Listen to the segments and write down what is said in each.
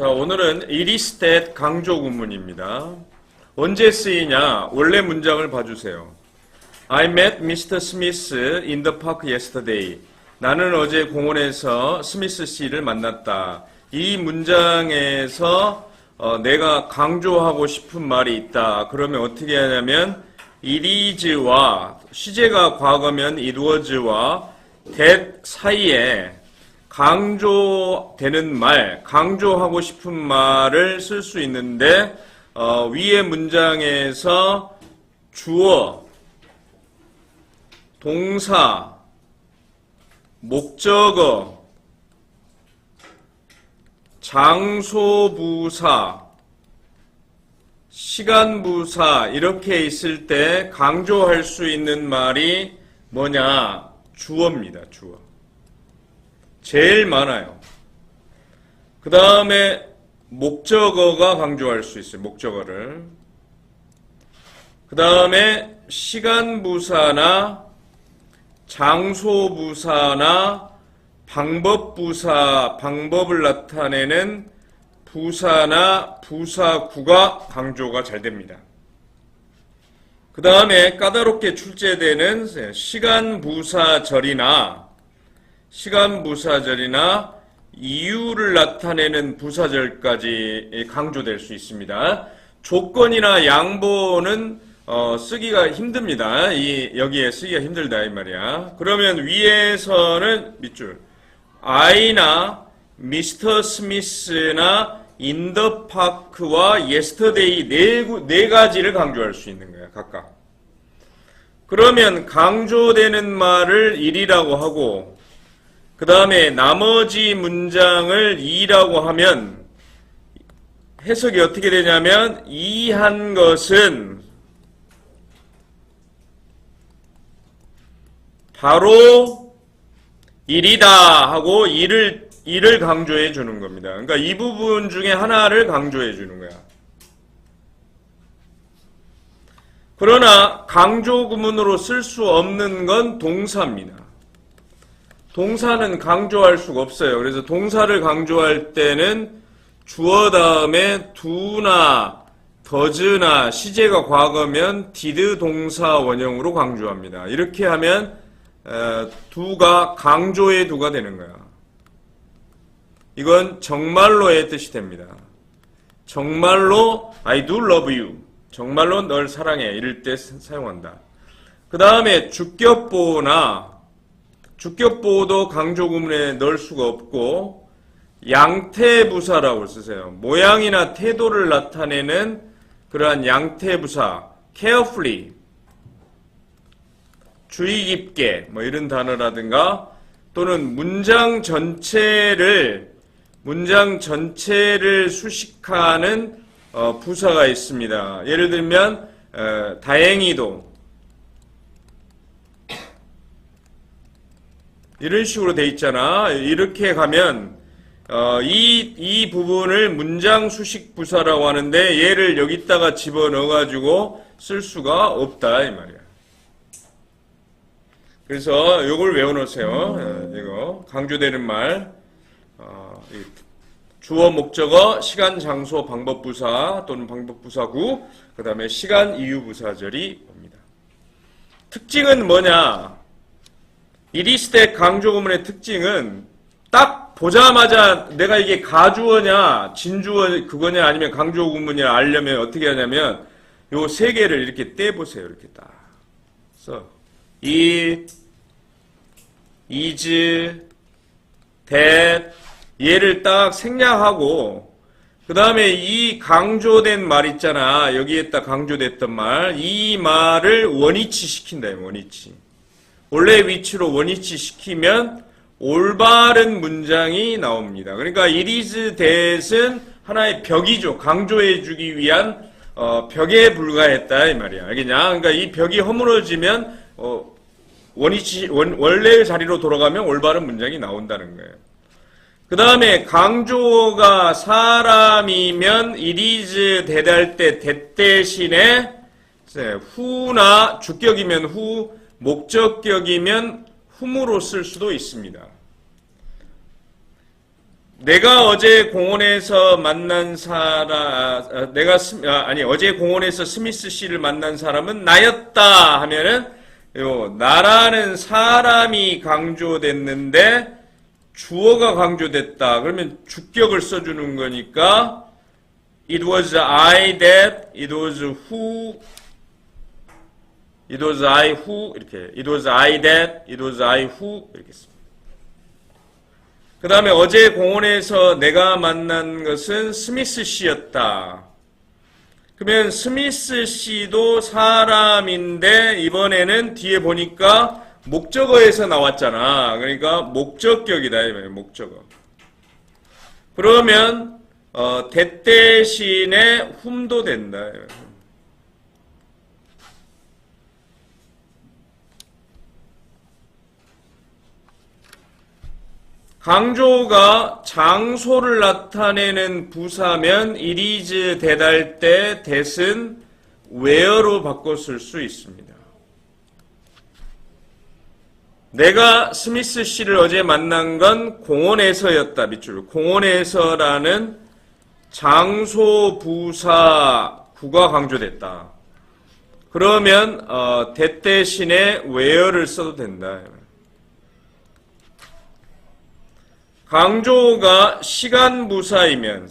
자, 오늘은 it is that 강조 구문입니다. 언제 쓰이냐? 원래 문장을 봐주세요. I met Mr. Smith in the park yesterday. 나는 어제 공원에서 스미스 씨를 만났다. 이 문장에서 내가 강조하고 싶은 말이 있다. 그러면 어떻게 하냐면 it is와 시제가 과거면 it was와 that 사이에 강조되는 말, 강조하고 싶은 말을 쓸 수 있는데 위의 문장에서 주어, 동사, 목적어, 장소부사, 시간부사 이렇게 있을 때 강조할 수 있는 말이 뭐냐? 주어입니다. 주어. 제일 많아요. 그 다음에 목적어가 강조할 수 있어요. 목적어를. 그 다음에 시간부사나 장소부사나 방법부사, 방법을 나타내는 부사나 부사구가 강조가 잘 됩니다. 그 다음에 까다롭게 출제되는 시간부사절이나 이유를 나타내는 부사절까지 강조될 수 있습니다. 조건이나 양보는 쓰기가 힘듭니다. 여기에 쓰기가 힘들다 이 말이야. 그러면 위에서는 밑줄 I나 미스터 스미스나 in the park와 yesterday 네 가지를 강조할 수 있는 거야. 각각. 그러면 강조되는 말을 it이라고 하고 그 다음에 나머지 문장을 이라고 하면 해석이 어떻게 되냐면 이 한 것은 바로 일이다 하고 이를 강조해 주는 겁니다. 그러니까 이 부분 중에 하나를 강조해 주는 거야. 그러나 강조 구문으로 쓸 수 없는 건 동사입니다. 동사는 강조할 수가 없어요. 그래서 동사를 강조할 때는 주어 다음에 do나 does나 시제가 과거면 did 동사 원형으로 강조합니다. 이렇게 하면 do가 강조의 do가 되는 거야. 이건 정말로의 뜻이 됩니다. 정말로 I do love you. 정말로 널 사랑해. 이럴 때 사용한다. 그 다음에 주격보도 강조 구문에 넣을 수가 없고 양태부사라고 쓰세요. 모양이나 태도를 나타내는 그러한 양태부사 carefully, 주의 깊게 뭐 이런 단어라든가 또는 문장 전체를 수식하는 부사가 있습니다. 예를 들면 다행히도 이런 식으로 돼 있잖아. 이렇게 가면 이 부분을 문장 수식 부사라고 하는데 얘를 여기다가 집어넣어 가지고 쓸 수가 없다 이 말이야. 그래서 요걸 외워놓으세요. 이거 강조되는 말 주어, 목적어, 시간, 장소, 방법부사 또는 방법부사구 그 다음에 시간, 이유, 부사절이 옵니다. 특징은 뭐냐? it is that 강조 구문의 특징은 딱 보자마자 내가 이게 가주어냐 진주어 그거냐 아니면 강조 구문이냐 알려면 어떻게 하냐면 요 세 개를 이렇게 떼보세요. 이렇게 딱 써. it, is, that 얘를 딱 생략하고 그 다음에 이 강조된 말 있잖아. 여기에 딱 강조됐던 말 이 말을 원위치 시킨다. 원위치. 원래 위치로 원위치 시키면 올바른 문장이 나옵니다. 그러니까 it is that은 하나의 벽이죠. 강조해주기 위한 벽에 불과했다 이 말이야. 알겠냐? 그러니까 이 벽이 허물어지면 원래의 자리로 돌아가면 올바른 문장이 나온다는 거예요. 그 다음에 강조가 사람이면 it is that 할 때 that 대신에 who나 주격이면 who 목적격이면 whom으로 쓸 수도 있습니다. 내가 어제 공원에서 만난 어제 공원에서 스미스 씨를 만난 사람은 나였다 하면은, 나라는 사람이 강조됐는데, 주어가 강조됐다. 그러면 주격을 써주는 거니까, it was I that, it was who, it was I who, 이렇게, it was I that, it was I who, 이렇게 씁니다. 그 다음에 어제 공원에서 내가 만난 것은 스미스 씨였다. 그러면 스미스 씨도 사람인데 이번에는 뒤에 보니까 목적어에서 나왔잖아. 그러니까 목적격이다. 이 말이에요. 목적어. 그러면 that 대신에 whom도 된다. 강조가 장소를 나타내는 부사면 it is 대달 때 that은 where로 바꿔 쓸 수 있습니다. 내가 스미스 씨를 어제 만난 건 공원에서였다. 밑줄. 공원에서라는 장소 부사 구가 강조됐다. 그러면 that 대신에 where를 써도 된다. 강조가 시간부사이면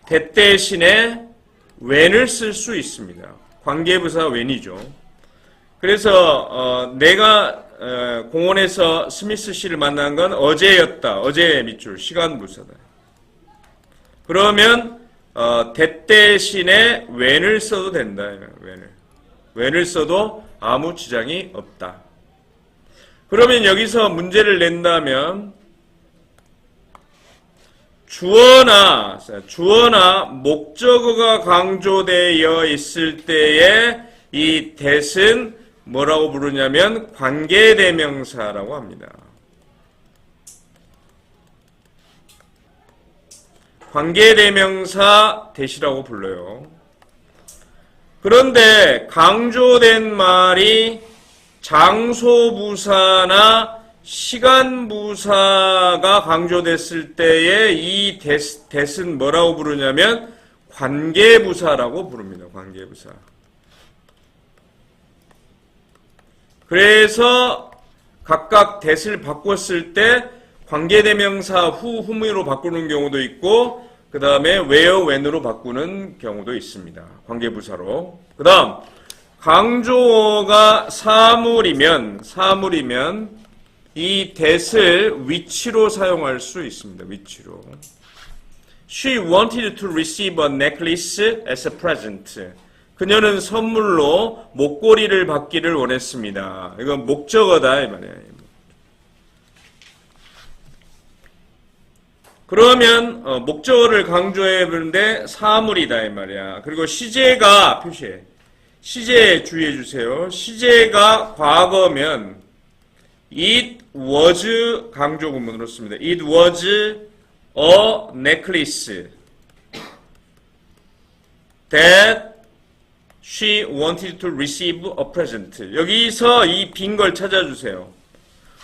that 대신에 when을 쓸 수 있습니다. 관계부사 when이죠. 그래서 내가 공원에서 스미스 씨를 만난 건 어제였다. 어제 밑줄 시간부사다. 그러면 that 대신에 when을 써도 된다. when을 써도 아무 지장이 없다. 그러면 여기서 문제를 낸다면 주어나 목적어가 강조되어 있을 때에 이 that은 뭐라고 부르냐면 관계대명사라고 합니다. 관계대명사 that이라고 불러요. 그런데 강조된 말이 장소부사나 시간부사가 강조됐을 때에 이 that은 뭐라고 부르냐면 관계부사라고 부릅니다. 관계부사. 그래서 각각 that을 바꿨을 때 관계대명사 whom으로 바꾸는 경우도 있고 그 다음에 where, when으로 바꾸는 경우도 있습니다. 관계부사로. 그 다음 강조어가 사물이면 이 that을 위치로 사용할 수 있습니다. 위치로. She wanted to receive a necklace as a present. 그녀는 선물로 목걸이를 받기를 원했습니다. 이건 목적어다 이 말이에요. 그러면 목적어를 강조해 보는데 사물이다 이 말이야. 그리고 시제가 표시해. 시제 주의해 주세요. 시제가 과거면 it was 강조 구문으로 씁니다. It was a necklace that she wanted to receive a present. 여기서 이 빈 걸 찾아주세요.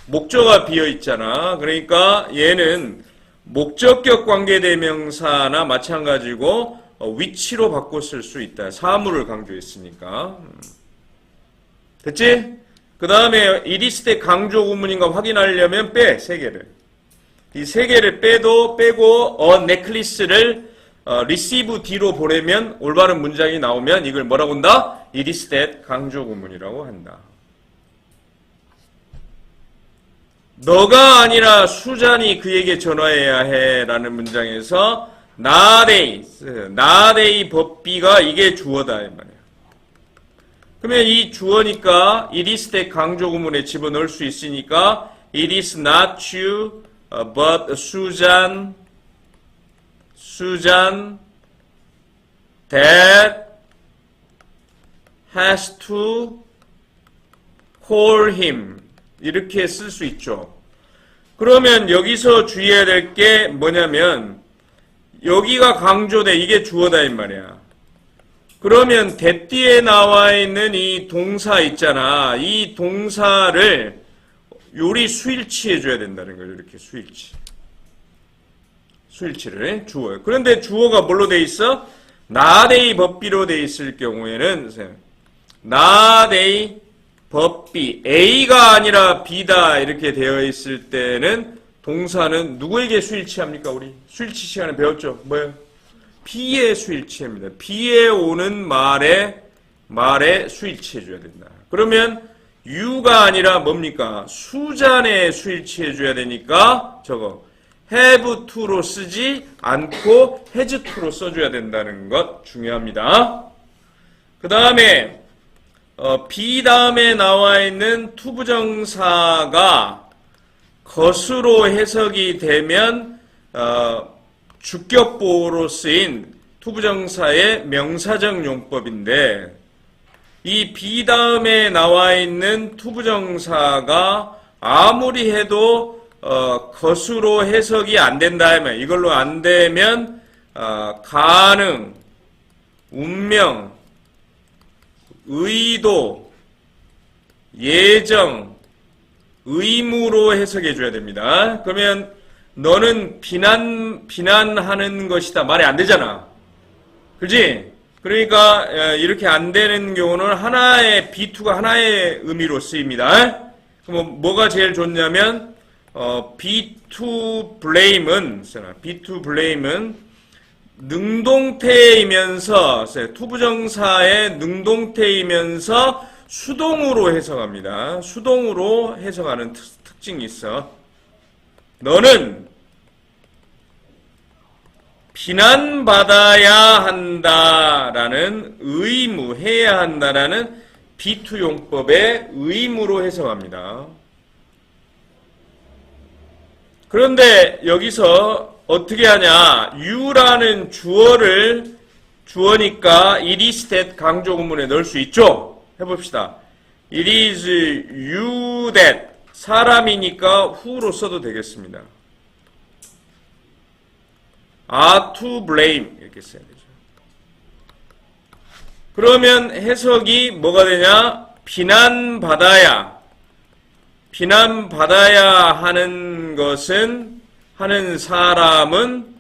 목적어가 비어 있잖아. 그러니까 얘는 목적격 관계대명사나 마찬가지고 위치로 바꿔 쓸 수 있다. 사물을 강조했으니까. 됐지? 그 다음에 it is 때 강조 구문인가 확인하려면 빼, 세 개를. 이 세 개를 빼고 necklace를 receive D로 보내면 올바른 문장이 나오면 이걸 뭐라고 한다? it is that 강조 구문이라고 한다. 너가 아니라 수잔이 그에게 전화해야 해 라는 문장에서 not a 법비가 이게 주어다 이 말이야. 그러면 이 주어니까 it is that 강조 구문에 집어넣을 수 있으니까 it is not you but Susan that has to call him 이렇게 쓸 수 있죠. 그러면 여기서 주의해야 될 게 뭐냐면 여기가 강조돼 이게 주어다 이 말이야. 그러면 that 뒤에 나와 있는 이 동사 있잖아. 이 동사를 요리 수일치 해줘야 된다는 거예요. 이렇게 수일치. 수일치를 주어요. 그런데 주어가 뭘로 돼 있어? 나데이 법비로 돼 있을 경우에는 나데이 법비 A가 아니라 B다 이렇게 되어 있을 때는 동사는 누구에게 수일치합니까? 우리 수일치 시간에 배웠죠? 뭐예요? B에 수일치합니다. B에 오는 말에 수일치해줘야 된다. 그러면 U가 아니라 뭡니까? 수잔에 수일치해줘야 되니까 저거 have to로 쓰지 않고 has to로 써줘야 된다는 것 중요합니다. 그 다음에 B 다음에 나와 있는 투부정사가 것으로 해석이 되면 주격보호로 쓰인 투부정사의 명사적 용법인데 이 B 다음에 나와 있는 투부정사가 아무리 해도 것으로 해석이 안 된다 하면 이걸로 안 되면 가능, 운명, 의도, 예정, 의무로 해석해 줘야 됩니다. 그러면 너는 비난하는 것이다. 말이 안 되잖아. 그렇지? 그러니까 이렇게 안 되는 경우는 하나의 B2가 하나의 의미로 쓰입니다. 그럼 뭐가 제일 좋냐면 B2 blame은 능동태이면서 투부정사의 능동태이면서 수동으로 해석합니다. 수동으로 해석하는 특징이 있어. 너는 비난받아야 한다라는 의무, 해야 한다라는 B2 용법의 의무로 해석합니다. 그런데 여기서 어떻게 하냐? you라는 주어니까 it is that 강조 구문에 넣을 수 있죠? 해봅시다. it is you that 사람이니까 who로 써도 되겠습니다. are to blame 이렇게 써야 되죠. 그러면 해석이 뭐가 되냐? 비난받아야 하는 것은 하는 사람은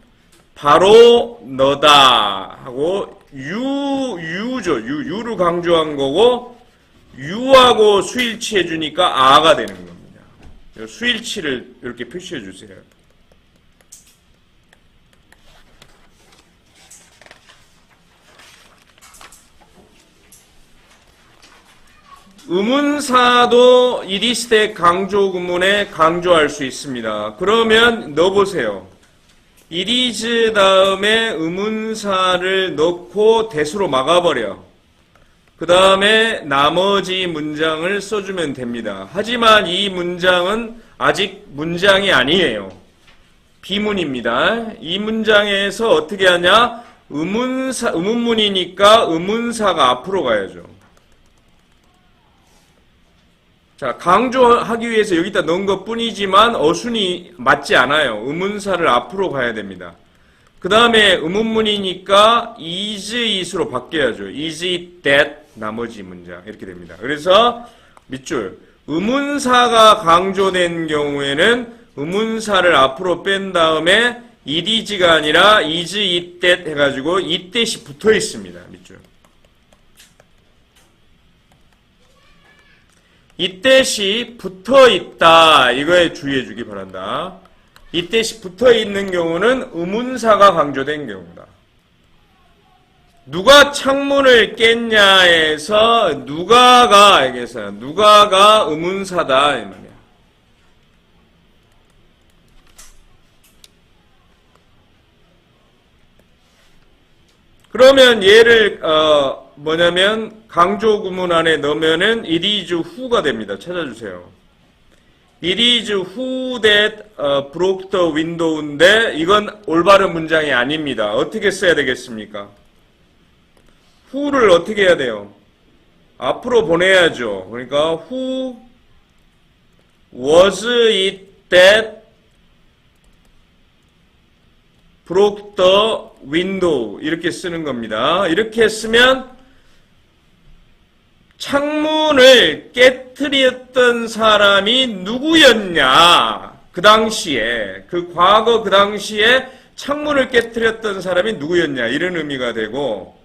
바로 너다 하고 유죠. 유를 강조한 거고 유하고 수일치 해주니까 아가 되는 겁니다. 수일치를 이렇게 표시해 주세요. 의문사도 it is that 강조 구문에 강조할 수 있습니다. 그러면 넣어보세요. it is 다음에 의문사를 넣고 대수로 막아버려. 그 다음에 나머지 문장을 써주면 됩니다. 하지만 이 문장은 아직 문장이 아니에요. 비문입니다. 이 문장에서 어떻게 하냐? 의문문이니까 의문사가 앞으로 가야죠. 자, 강조하기 위해서 여기다 넣은 것 뿐이지만 어순이 맞지 않아요. 의문사를 앞으로 가야 됩니다. 그 다음에 의문문이니까 is, it으로 바뀌어야죠. is it that 나머지 문장 이렇게 됩니다. 그래서 밑줄 의문사가 강조된 경우에는 의문사를 앞으로 뺀 다음에 it is가 아니라 is it that 해가지고 it that이 붙어 있습니다. 밑줄 이때시 붙어 있다. 이거에 주의해 주기 바란다. 이때시 붙어 있는 경우는 의문사가 강조된 경우다. 누가 창문을 깼냐에서 누가가 의문사다 이 말이야. 그러면 얘를 뭐냐면 강조 구문 안에 넣으면은 it is who가 됩니다. 찾아주세요. It is who that broke the window인데 이건 올바른 문장이 아닙니다. 어떻게 써야 되겠습니까? who를 어떻게 해야 돼요? 앞으로 보내야죠. 그러니까 who was it that broke the window 이렇게 쓰는 겁니다. 이렇게 쓰면 창문을 깨트렸던 사람이 누구였냐? 그 당시에, 그 과거 그 당시에 창문을 깨트렸던 사람이 누구였냐? 이런 의미가 되고,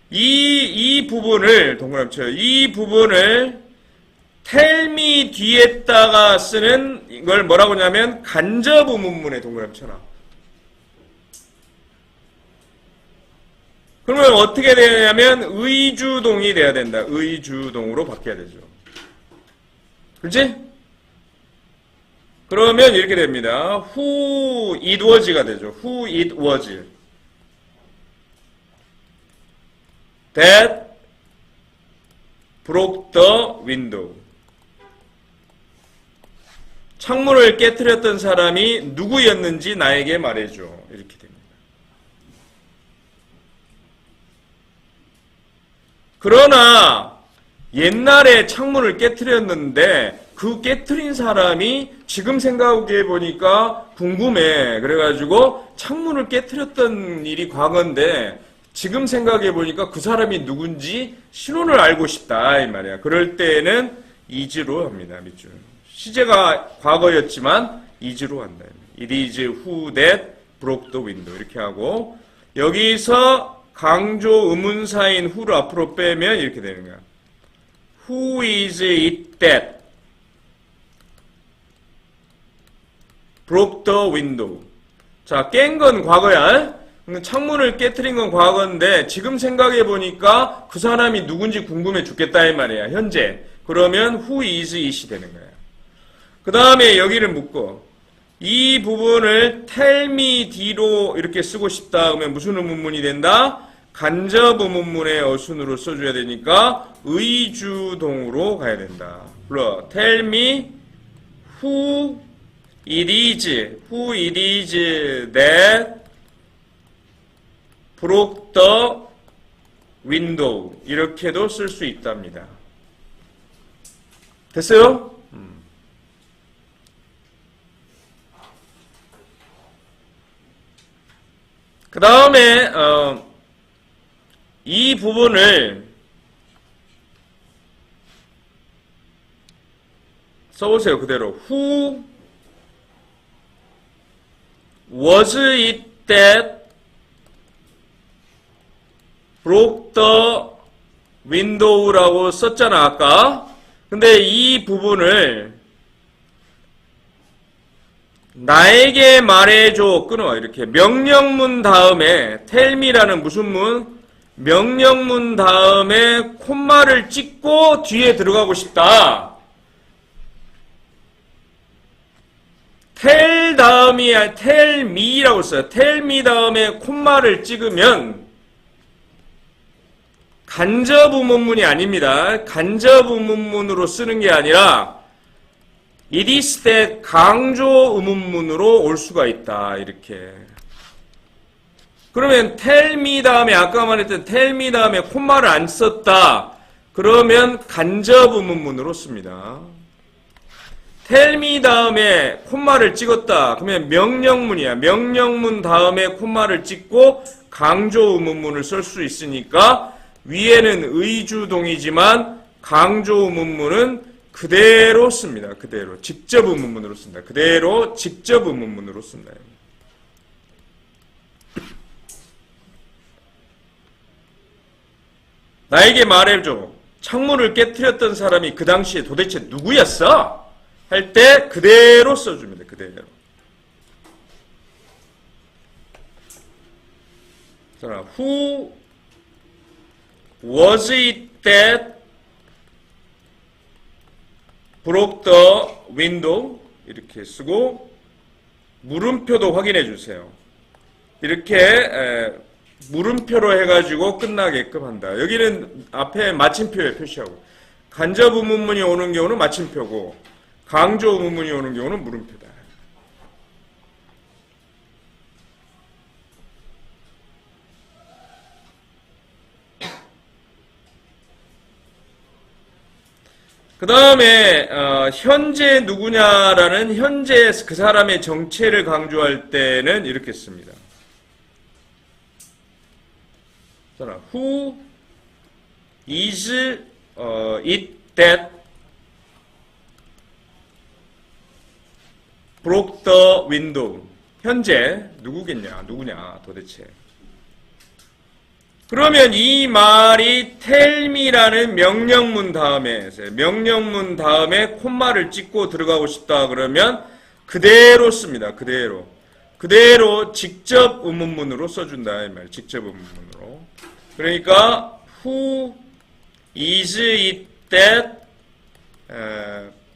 이 부분을, 동그라미 쳐요. 이 부분을 tell me 뒤에다가 쓰는 이걸 뭐라고 하냐면 간접 의문문에 동그라미 쳐놔. 그러면 어떻게 되냐면 의주동이 돼야 된다. 의주동으로 바뀌어야 되죠. 그렇지? 그러면 이렇게 됩니다. Who it was가 되죠. Who it was that broke the window. 창문을 깨트렸던 사람이 누구였는지 나에게 말해줘. 이렇게 됩니다. 그러나 옛날에 창문을 깨트렸는데 그 깨트린 사람이 지금 생각해 보니까 궁금해. 그래가지고 창문을 깨트렸던 일이 과거인데 지금 생각해 보니까 그 사람이 누군지 신원을 알고 싶다 이 말이야. 그럴 때는 is로 합니다. 밑줄. 시제가 과거였지만 is로 한다. It is who that broke the window 이렇게 하고 여기서 강조 의문사인 who를 앞으로 빼면 이렇게 되는 거야. Who is it that broke the window? 자, 깬 건 과거야. 창문을 깨트린 건 과거인데 지금 생각해 보니까 그 사람이 누군지 궁금해 죽겠다 이 말이야. 현재. 그러면 who is it이 되는 거야. 그 다음에 여기를 묶고 이 부분을 tell me D로 이렇게 쓰고 싶다 그러면 무슨 의문문이 된다? 간접 의문문의 어순으로 써줘야 되니까 의주동으로 가야 된다. 불러. Tell me who it is that broke the window. 이렇게도 쓸 수 있답니다. 됐어요? 그 다음에 이 부분을 써보세요. 그대로. Who was it that broke the window라고 썼잖아, 아까. 근데 이 부분을 나에게 말해줘. 끊어. 이렇게. 명령문 다음에 tell me라는 무슨 문? 명령문 다음에 콤마를 찍고 뒤에 들어가고 싶다. tell 다음이 tell me라고 써요. tell me 다음에 콤마를 찍으면 간접 의문문이 아닙니다. 간접 의문문으로 쓰는 게 아니라 it is that 강조 의문문으로 올 수가 있다. 이렇게. 그러면 tell me 다음에 아까 말했던 tell me 다음에 콤마를 안 썼다. 그러면 간접 의문문으로 씁니다. tell me 다음에 콤마를 찍었다. 그러면 명령문이야. 명령문 다음에 콤마를 찍고 강조 의문문을 쓸 수 있으니까 위에는 의주동이지만 강조 의문문은 그대로 씁니다. 그대로. 직접 의문문으로 쓴다. 그대로 직접 의문문으로 쓴다. 나에게 말해줘. 창문을 깨트렸던 사람이 그 당시에 도대체 누구였어? 할 때 그대로 써줍니다. 그대로. 자, who was it that broke the window? 이렇게 쓰고 물음표도 확인해 주세요. 이렇게 물음표로 해가지고 끝나게끔 한다. 여기는 앞에 마침표에 표시하고 간접 의문문이 오는 경우는 마침표고 강조 의문문이 오는 경우는 물음표다. 그 다음에 현재 누구냐라는 현재 그 사람의 정체를 강조할 때는 이렇게 씁니다. Who is it that broke the window. 현재 누구냐 도대체. 그러면 이 말이 tell me라는 명령문 다음에 콤마를 찍고 들어가고 싶다 그러면 그대로 씁니다. 그대로 직접 의문문으로 써준다 이 말. 직접 의문문으로. 그러니까 who is it that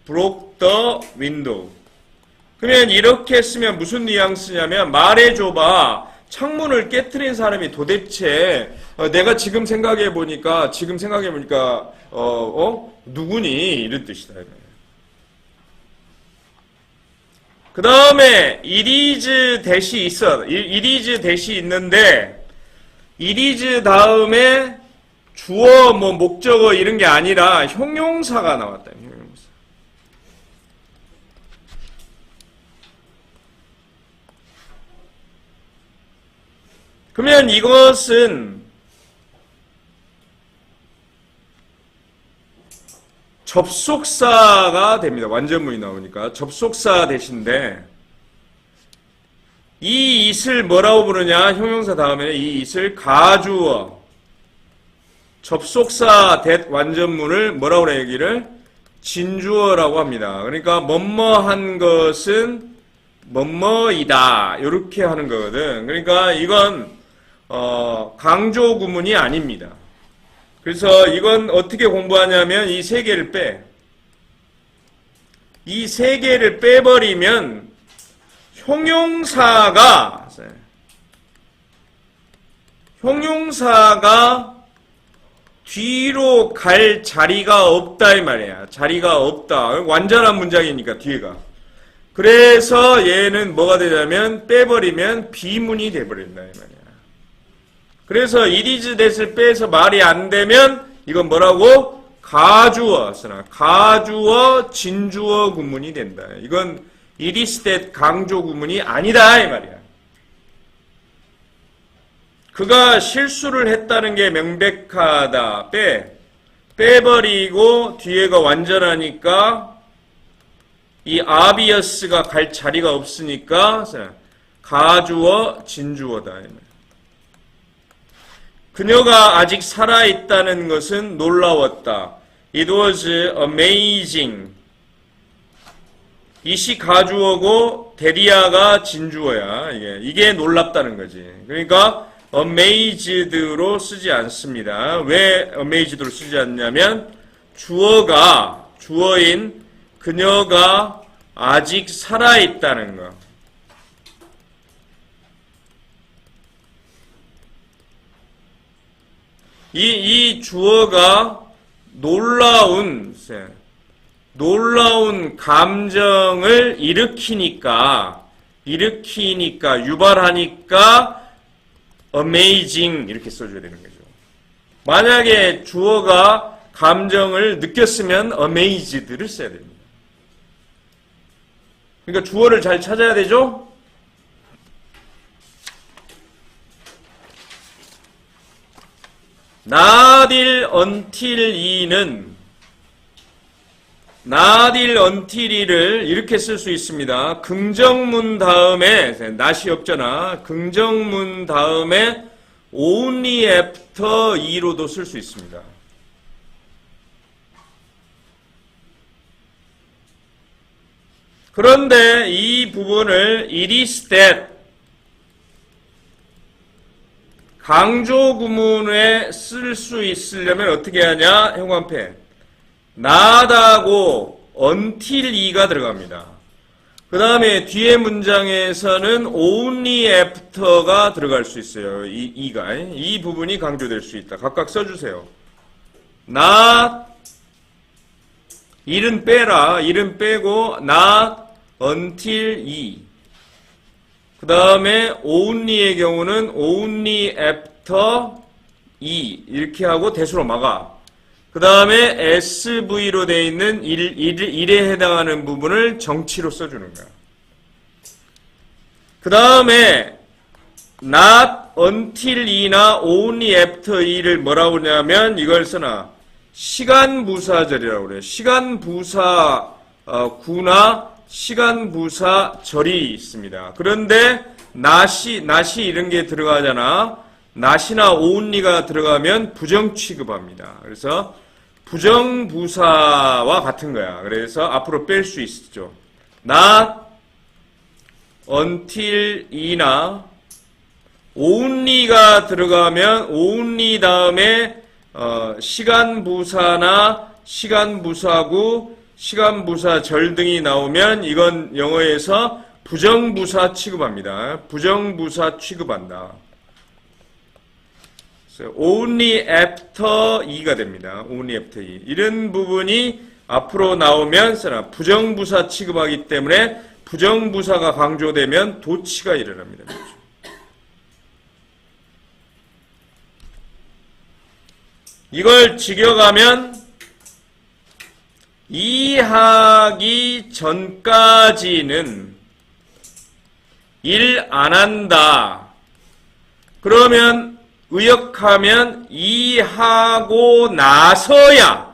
broke the window. 그러면 이렇게 쓰면 무슨 뉘앙스냐면 말해줘봐. 창문을 깨트린 사람이 도대체 내가 지금 생각해 보니까 누구니 이런 뜻이다. 그 다음에 it is 대시 있어. it is 대시 있는데 it is 다음에 주어 목적어 이런 게 아니라 형용사가 나왔다. 형용사. 그러면 이것은 접속사가 됩니다. 완전문이 나오니까 접속사 대신데 이 it을 뭐라고 부르냐? 형용사 다음에 이 it을 가주어 접속사 that 완전문을 뭐라고 그래 여기를 진주어라고 합니다. 그러니까 뭐뭐한 것은 뭐뭐이다 이렇게 하는 거거든. 그러니까 이건 강조 구문이 아닙니다. 그래서 이건 어떻게 공부하냐면 이 세 개를 빼. 이 세 개를 빼버리면 형용사가 뒤로 갈 자리가 없다 이 말이야. 자리가 없다. 완전한 문장이니까 뒤에가. 그래서 얘는 뭐가 되냐면 빼버리면 비문이 돼버린다 이 말이야. 그래서 it is that을 빼서 말이 안 되면 이건 뭐라고? 가주어 진주어 구문이 된다. 이건 it is that 강조 구문이 아니다 이 말이야. 그가 실수를 했다는 게 명백하다. 빼버리고 뒤에가 완전하니까 이 obvious가 갈 자리가 없으니까 가주어 진주어다 이 말이야. 그녀가 아직 살아있다는 것은 놀라웠다. It was amazing. 이시 가주어고 데리아가 진주어야. 이게 놀랍다는 거지. 그러니까 amazed로 쓰지 않습니다. 왜 amazed로 쓰지 않냐면 주어인 그녀가 아직 살아있다는 거. 이 주어가 놀라운 감정을 일으키니까 유발하니까 amazing 이렇게 써줘야 되는 거죠. 만약에 주어가 감정을 느꼈으면 amazed를 써야 됩니다. 그러니까 주어를 잘 찾아야 되죠. Not until e는 not until e를 이렇게 쓸 수 있습니다. 긍정문 다음에 not이 없잖아. 긍정문 다음에 only after e로도 쓸 수 있습니다. 그런데 이 부분을 it is that 강조 구문에 쓸 수 있으려면 어떻게 하냐? 형광펜. not하고 until e가 들어갑니다. 그 다음에 뒤에 문장에서는 only after가 들어갈 수 있어요. 이 부분이 강조될 수 있다. 각각 써주세요. not 일은 빼라. 일은 빼고 not until e. 그 다음에 only의 경우는 only after e 이렇게 하고 대수로 막아. 그 다음에 SV로 되어 있는 일에 해당하는 부분을 정치로 써주는 거야. 그 다음에 not until e나 only after e를 뭐라고 하냐면 이걸 쓰나 시간 부사절이라고 그래요. 시간 부사 구나 시간 부사절이 있습니다. 그런데 not이 이런 게 들어가잖아. not이나 only가 들어가면 부정 취급합니다. 그래서 부정부사와 같은 거야. 그래서 앞으로 뺄 수 있죠. not, until, 이나 only가 들어가면 only 다음에 시간부사나 시간부사구, 시간부사절 등이 나오면 이건 영어에서 부정부사 취급합니다. 부정부사 취급한다. only after e가 됩니다. only after e. 이런 부분이 앞으로 나오면 부정부사 취급하기 때문에 부정부사가 강조되면 도치가 일어납니다. 이걸 직역하면 이하기 전까지는 일 안 한다. 그러면 의역하면 이하고 나서야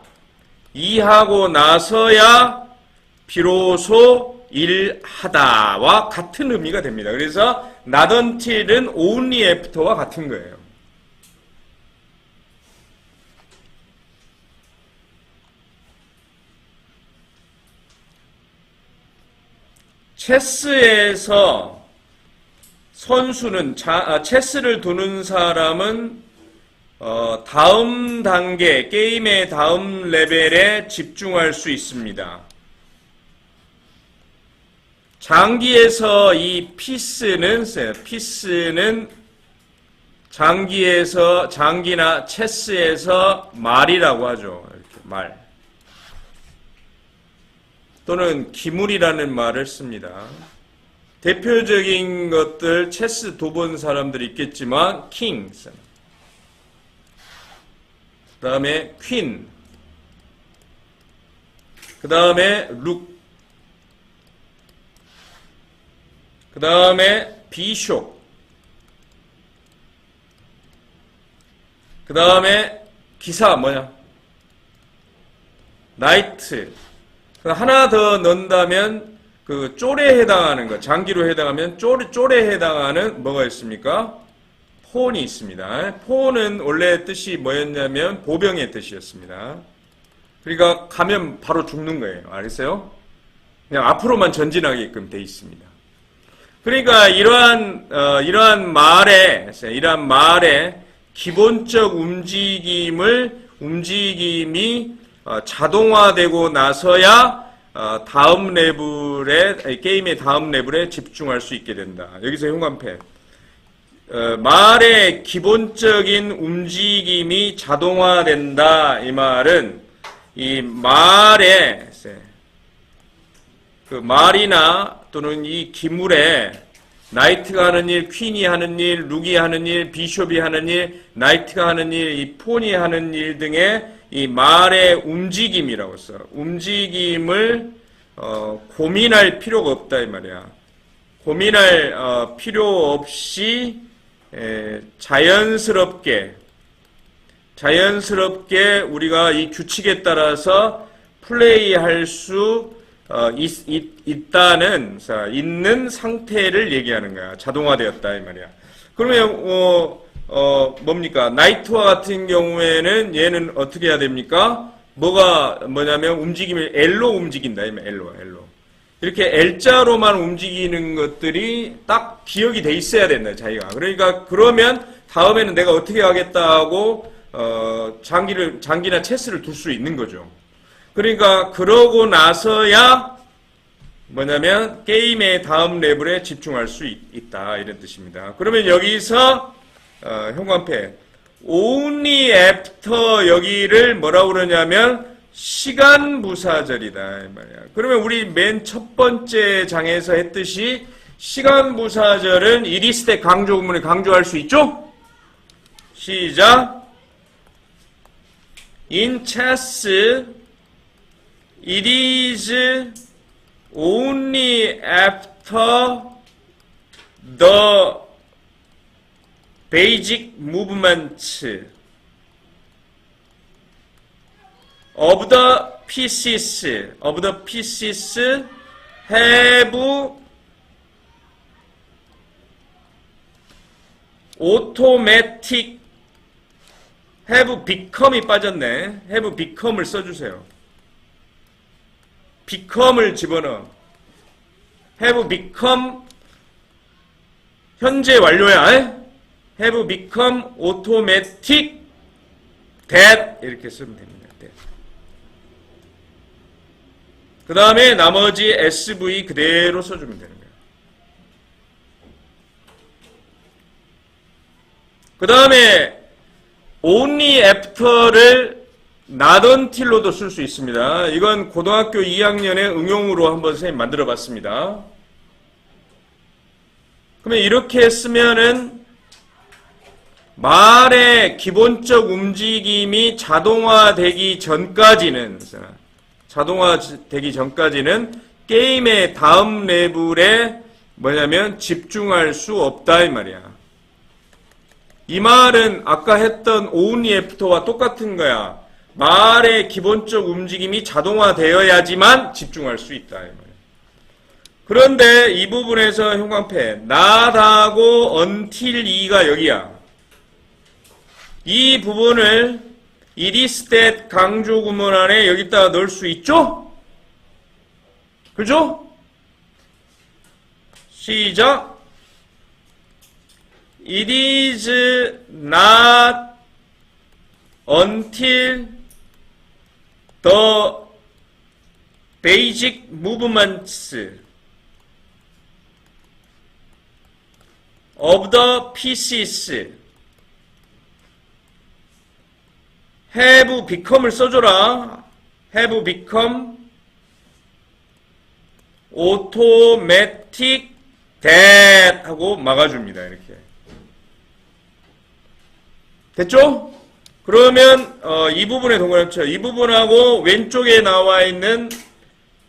비로소 일하다와 같은 의미가 됩니다. 그래서 not until은 only after와 같은 거예요. 체스에서 선수는 체스를 두는 사람은 다음 단계, 게임의 다음 레벨에 집중할 수 있습니다. 장기에서 이 피스는 장기나 체스에서 말이라고 하죠. 이렇게 말. 또는 기물이라는 말을 씁니다. 대표적인 것들 체스 둬본 사람들이 있겠지만 king, 그 다음에 퀸, 그 다음에 룩, 그 다음에 비숍, 그 다음에 기사 나이트. 하나 더 넣는다면 그 쫄에 해당하는 거, 장기로 해당하면 쫄에 해당하는 뭐가 있습니까? 폰이 있습니다. 폰은 원래 뜻이 뭐였냐면 보병의 뜻이었습니다. 그러니까 가면 바로 죽는 거예요. 알겠어요? 그냥 앞으로만 전진하게끔 돼 있습니다. 그러니까 이러한 말의 기본적 움직임이 자동화되고 나서야 게임의 다음 레벨에 집중할 수 있게 된다. 여기서 형광펜. 말의 기본적인 움직임이 자동화된다. 이 말은 이 말이나 또는 이 기물에 나이트가 하는 일, 퀸이 하는 일, 룩이 하는 일, 비숍이 하는 일, 나이트가 하는 일, 이 폰이 하는 일 등의 이 말의 움직임이라고 써. 움직임을 고민할 필요가 없다 이 말이야. 고민할 필요 없이 자연스럽게 우리가 이 규칙에 따라서 플레이할 수 있는 상태를 얘기하는 거야. 자동화되었다 이 말이야. 그러면 뭡니까? 나이트와 같은 경우에는 얘는 어떻게 해야 됩니까? 뭐냐면 움직임을 L로 움직인다. L로. 이렇게 L자로만 움직이는 것들이 딱 기억이 돼 있어야 된다, 자기가. 그러면 다음에는 내가 어떻게 하겠다 하고, 장기나 체스를 둘 수 있는 거죠. 그러니까, 그러고 나서야 뭐냐면, 게임의 다음 레벨에 집중할 수 있다. 이런 뜻입니다. 그러면 여기서, 형광펜. only after 여기를 뭐라고 그러냐면 시간 부사절이다 이 말이야. 그러면 우리 맨 첫 번째 장에서 했듯이 시간 부사절은 it is 때 강조 구문을 강조할 수 있죠? 시작. In chess it is only after the basic movements of the pieces have automatic have become이 빠졌네. have become을 써주세요. become을 집어넣어. have become 현재 완료야. have become automatic that 이렇게 쓰면 됩니다. 그 다음에 나머지 SV 그대로 써주면 되는 거예요. 그 다음에 only after를 not until로도 쓸 수 있습니다. 이건 고등학교 2학년의 응용으로 한번 선생님 만들어 봤습니다. 그러면 이렇게 쓰면은 말의 기본적 움직임이 자동화되기 전까지는 게임의 다음 레벨에 뭐냐면 집중할 수 없다 이 말이야. 이 말은 아까 했던 only after와 똑같은 거야. 말의 기본적 움직임이 자동화되어야지만 집중할 수 있다 이 말이야. 그런데 이 부분에서 형광펜 not하고 until 2가 여기야. 이 부분을 it is that 강조 구문 안에 여기다가 넣을 수 있죠? 그죠? 시작. It is not until the basic movements of the pieces have become을 써줘라. have become automatic that 하고 막아줍니다. 이렇게. 됐죠? 그러면 이 부분에 동그라미 이 부분하고 왼쪽에 나와 있는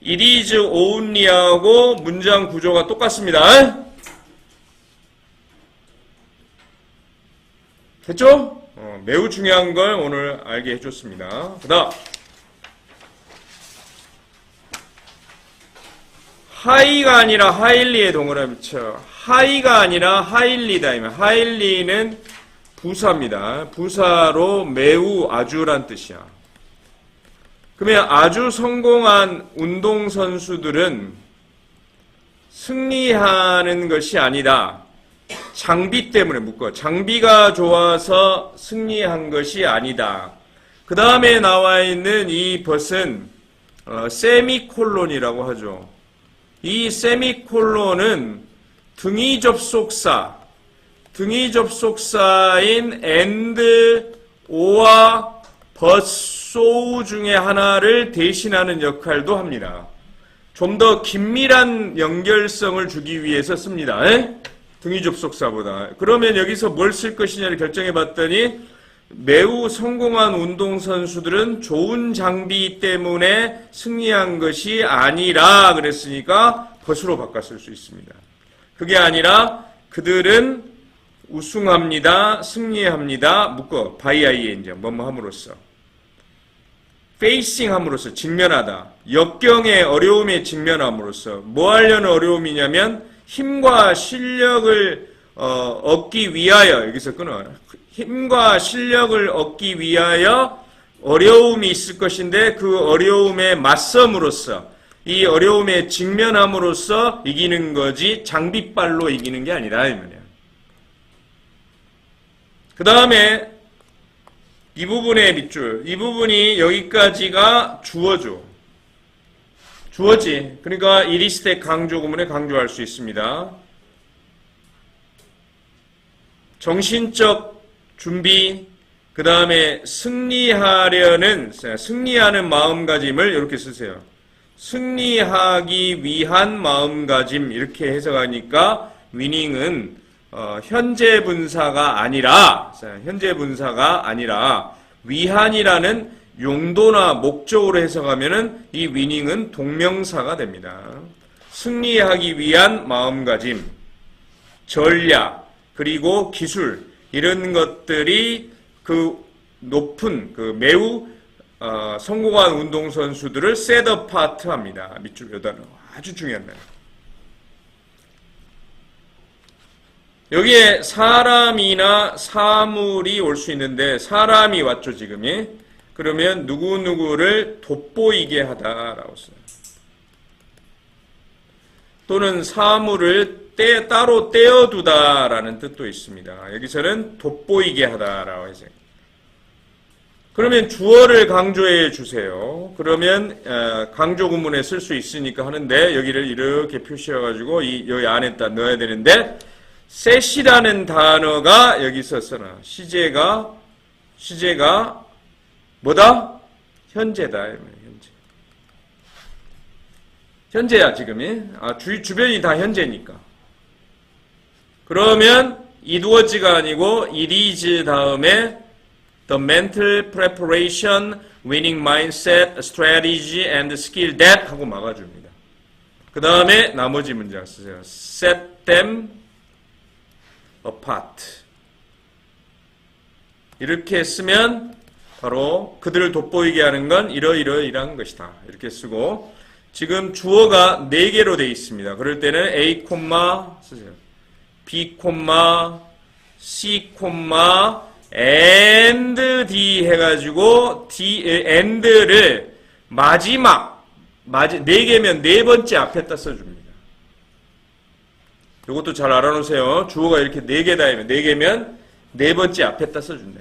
it is only하고 문장 구조가 똑같습니다. 됐죠? 매우 중요한 걸 오늘 알게 해줬습니다. 그 다음 하이가 아니라 하일리의 동그라미 쳐. 하이가 아니라 하일리다. 하일리는 부사입니다. 부사로 매우 아주란 뜻이야. 그러면 아주 성공한 운동선수들은 승리하는 것이 아니다. 장비 때문에 묶어. 장비가 좋아서 승리한 것이 아니다. 그 다음에 나와 있는 이 벗은 세미콜론이라고 하죠. 이 세미콜론은 등위 접속사인 and, or와 but, so 중에 하나를 대신하는 역할도 합니다. 좀 더 긴밀한 연결성을 주기 위해서 씁니다. 등위 접속사보다. 그러면 여기서 뭘 쓸 것이냐를 결정해 봤더니 매우 성공한 운동선수들은 좋은 장비 때문에 승리한 것이 아니라 그랬으니까 벗으로 바꿨을 수 있습니다. 그게 아니라 그들은 우승합니다. 승리합니다. 묶어. by ing 뭐뭐 함으로써. facing 함으로써 직면하다. 역경의 어려움에 직면함으로써. 뭐 하려는 어려움이냐면 힘과 실력을 얻기 위하여 여기서 끊어. 힘과 실력을 얻기 위하여 어려움이 있을 것인데 그 어려움에 맞섬으로써 이 어려움에 직면함으로써 이기는 거지 장비빨로 이기는 게 아니다 이 말이야. 그 다음에 이 부분의 밑줄, 이 부분이 여기까지가 주어지. 그러니까 이리스텍 강조 구문에 강조할 수 있습니다. 정신적 준비, 그 다음에 승리하는 마음가짐을 이렇게 쓰세요. 승리하기 위한 마음가짐 이렇게 해석하니까 위닝은 현재 분사가 아니라 위한이라는 용도나 목적으로 해석하면은 이 위닝은 동명사가 됩니다. 승리하기 위한 마음가짐, 전략, 그리고 기술 이런 것들이 그 높은 그 매우 성공한 운동선수들을 set apart 합니다. 밑줄 요 단어 아주 중요한 단어. 여기에 사람이나 사물이 올 수 있는데 사람이 왔죠 지금이. 그러면 누구누구를 돋보이게 하다라고 써요. 또는 사물을 따로 떼어두다라는 뜻도 있습니다. 여기서는 돋보이게 하다라고 해서. 그러면 주어를 강조해 주세요. 그러면 강조 구문에 쓸 수 있으니까 하는데 여기를 이렇게 표시해가지고 여기 안에다 넣어야 되는데 set이라는 단어가 여기서 써놔. 시제가 뭐다? 현재다. 현재야 지금이. 주변이 다 현재니까. 그러면 it was가 아니고 it is 다음에 the mental preparation, winning mindset, strategy and skill that 하고 막아줍니다. 그 다음에 나머지 문장 쓰세요. set them apart. 이렇게 쓰면 바로 그들을 돋보이게 하는 건 이러이러이러한 것이다. 이렇게 쓰고 지금 주어가 4개로 되어 있습니다. 그럴 때는 A, 쓰세요. B, C, and D 해가지고 and를 마지막 4개면 4번째 앞에다 써줍니다. 이것도 잘 알아놓으세요. 주어가 이렇게 4개다. 4개면 4번째 앞에다 써준다.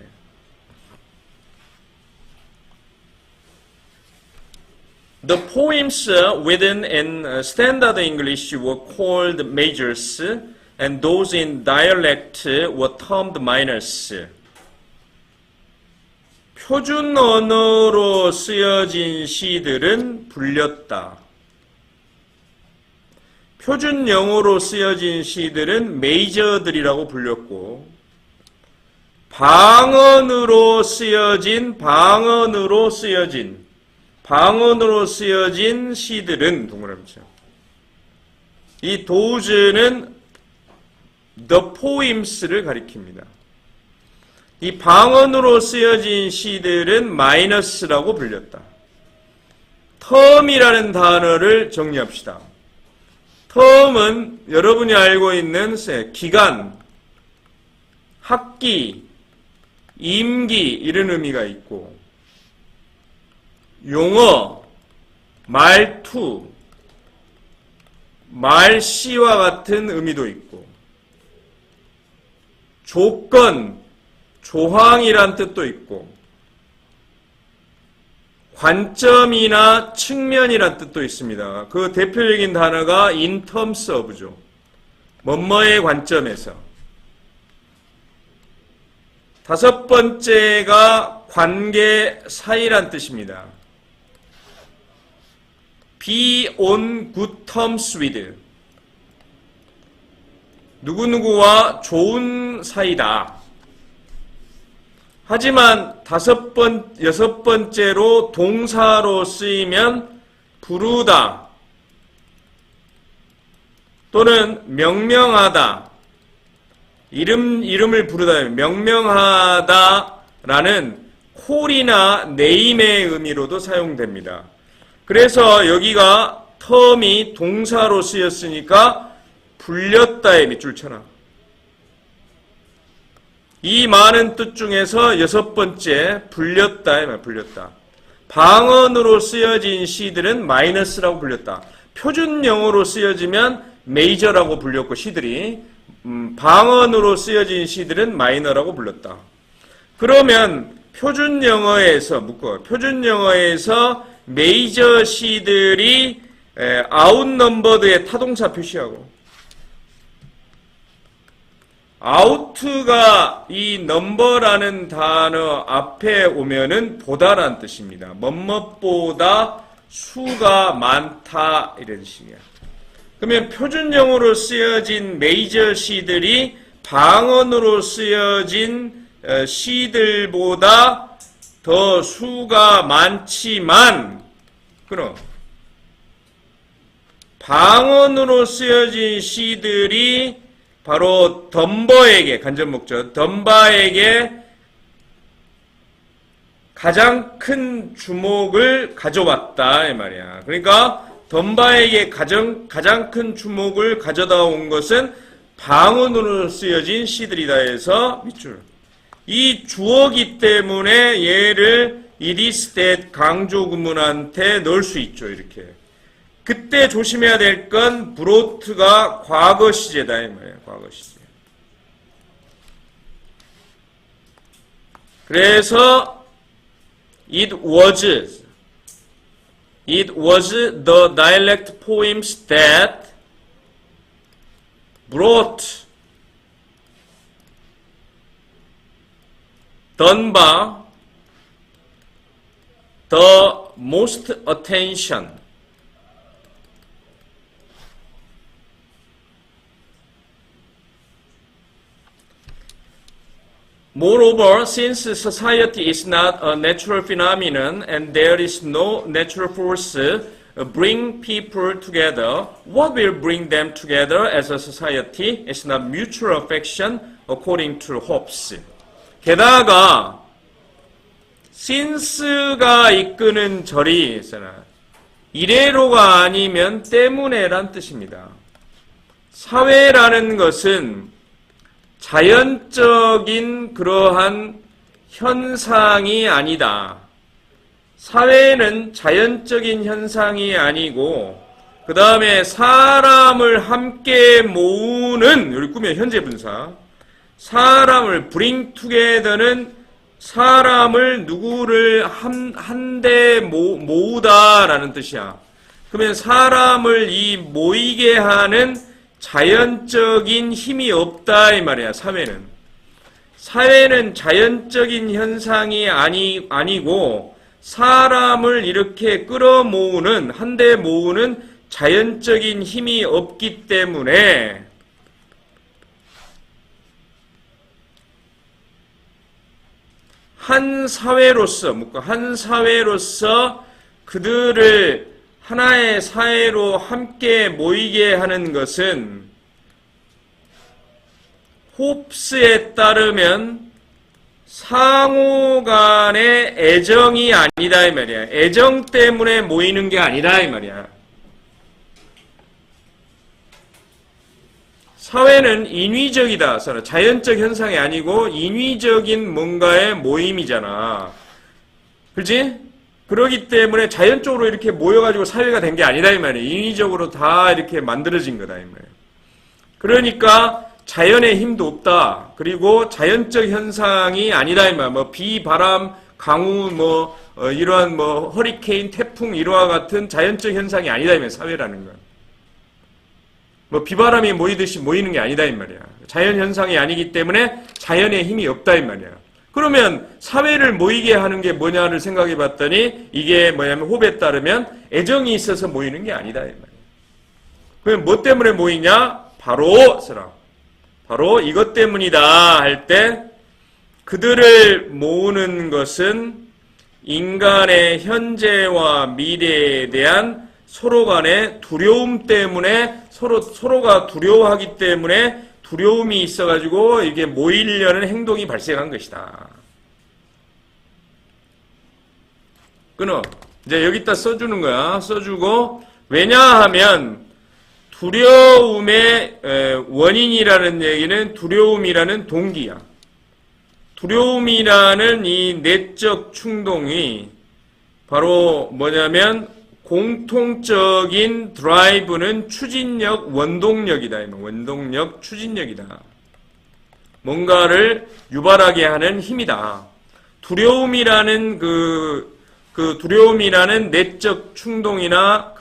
The poems written in standard English were called majors, and those in dialect were termed minors. 표준 언어로 쓰여진 시들은 불렸다. 표준 영어로 쓰여진 시들은 메이저들이라고 불렸고, 방언으로 쓰여진 시들은 동그라미죠. 이 those는 the poems를 가리킵니다. 이 방언으로 쓰여진 시들은 마이너스라고 불렸다. term이라는 단어를 정리합시다. term은 여러분이 알고 있는 기간, 학기, 임기 이런 의미가 있고 용어, 말투, 말씨와 같은 의미도 있고 조건, 조항이란 뜻도 있고 관점이나 측면이란 뜻도 있습니다. 그 대표적인 단어가 in terms of죠. 뭐뭐의 관점에서. 5번째가 관계 사이란 뜻입니다. be on good terms with. 누구누구와 좋은 사이다. 하지만 6번째로 동사로 쓰이면 부르다 또는 명명하다. 이름을 부르다, 명명하다라는 콜이나 네임의 의미로도 사용됩니다. 그래서 여기가 term이 동사로 쓰였으니까 불렸다에 밑줄 쳐놔. 이 많은 뜻 중에서 6번째 불렸다에 불렸다. 방언으로 쓰여진 시들은 마이너스라고 불렸다. 표준 영어로 쓰여지면 메이저라고 불렸고 시들이 방언으로 쓰여진 시들은 마이너라고 불렀다. 그러면 표준 영어에서 메이저 시들이 아웃넘버드의 타동사 표시하고 아우트가 이 넘버라는 단어 앞에 오면은 보다라는 뜻입니다. 뭐뭐보다 수가 많다 이런 식이야. 그러면 표준 영어로 쓰여진 메이저 시들이 방언으로 쓰여진 시들보다 더 수가 많지만 그럼 방언으로 쓰여진 시들이 바로 덤버에게 간접목적 덤바에게 가장 큰 주목을 가져왔다 이 말이야. 그러니까 덤바에게 가장 큰 주목을 가져다 온 것은 방언으로 쓰여진 시들이다 해서 밑줄. 이 주어기 때문에 얘를 it is that 강조 구문한테 넣을 수 있죠. 이렇게. 그때 조심해야 될 건 브로트가 과거 시제다 이 말이야. 과거 시제. 그래서 it was the dialect poems that brought Dunbar the most attention. Moreover, since society is not a natural phenomenon and there is no natural force bring people together, what will bring them together as a society is not mutual affection according to Hobbes. 게다가 since가 이끄는 절이 있잖아. 이래로가 아니면 때문에란 뜻입니다. 사회라는 것은 자연적인 그러한 현상이 아니다. 사회는 자연적인 현상이 아니고 그 다음에 사람을 함께 모으는 여기 꾸며 현재 분사 사람을 bring together는 사람을 누구를 한데 모으다라는 뜻이야. 그러면 사람을 이 모이게 하는 자연적인 힘이 없다 이 말이야. 사회는 자연적인 현상이 아니고 사람을 이렇게 끌어모으는 한데 모으는 자연적인 힘이 없기 때문에 한 사회로서 그들을 하나의 사회로 함께 모이게 하는 것은 홉스에 따르면 상호 간의 애정이 아니다 이 말이야. 애정 때문에 모이는 게 아니다 이 말이야. 사회는 인위적이다. 자연적 현상이 아니고 인위적인 뭔가의 모임이잖아. 그렇지? 그러기 때문에 자연적으로 이렇게 모여가지고 사회가 된 게 아니다 이 말이에요. 인위적으로 다 이렇게 만들어진 거다 이 말이에요. 그러니까 자연의 힘도 없다. 그리고 자연적 현상이 아니다 이 말이에요. 뭐 비, 바람, 강우, 이러한 허리케인, 태풍 이러와 같은 자연적 현상이 아니다 이 말이에요. 사회라는 건. 비바람이 모이듯이 모이는 게 아니다 이 말이야. 자연 현상이 아니기 때문에 자연의 힘이 없다 이 말이야. 그러면 사회를 모이게 하는 게 뭐냐를 생각해 봤더니 이게 뭐냐면 홉에 따르면 애정이 있어서 모이는 게 아니다 이 말이야. 그럼 뭐 때문에 모이냐? 바로 이것 때문이다 할 때 그들을 모으는 것은 인간의 현재와 미래에 대한 서로 간의 두려움 때문에 서로가 두려워하기 때문에 두려움이 있어가지고 이게 모이려는 행동이 발생한 것이다. 끊어. 이제 여기다 써주는 거야. 써주고 왜냐하면 두려움의 원인이라는 얘기는 두려움이라는 동기야. 두려움이라는 이 내적 충동이 바로 뭐냐면 공통적인 드라이브는 추진력, 원동력이다. 원동력, 추진력이다. 뭔가를 유발하게 하는 힘이다. 두려움이라는 두려움이라는 내적 충동이나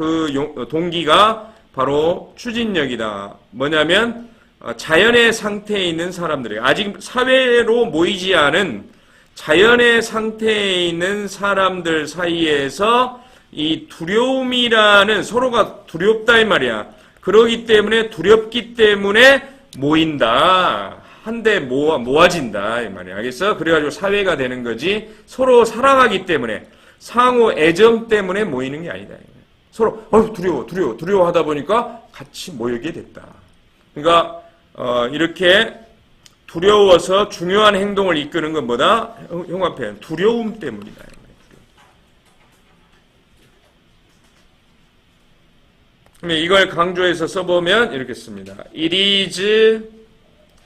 동기가 바로 추진력이다. 뭐냐면 자연의 상태에 있는 사람들이 아직 사회로 모이지 않은 자연의 상태에 있는 사람들 사이에서 이 두려움이라는 서로가 두렵다 이 말이야. 그러기 때문에 두렵기 때문에 모인다. 한데 모아진다 이 말이야. 알겠어? 그래가지고 사회가 되는 거지. 서로 사랑하기 때문에 상호 애정 때문에 모이는 게 아니다. 서로 두려워 하다 보니까 같이 모이게 됐다. 그러니까 이렇게 두려워서 중요한 행동을 이끄는 건 뭐다? 형합해. 두려움 때문이다. 그러면 이걸 강조해서 써보면 이렇게 씁니다. It is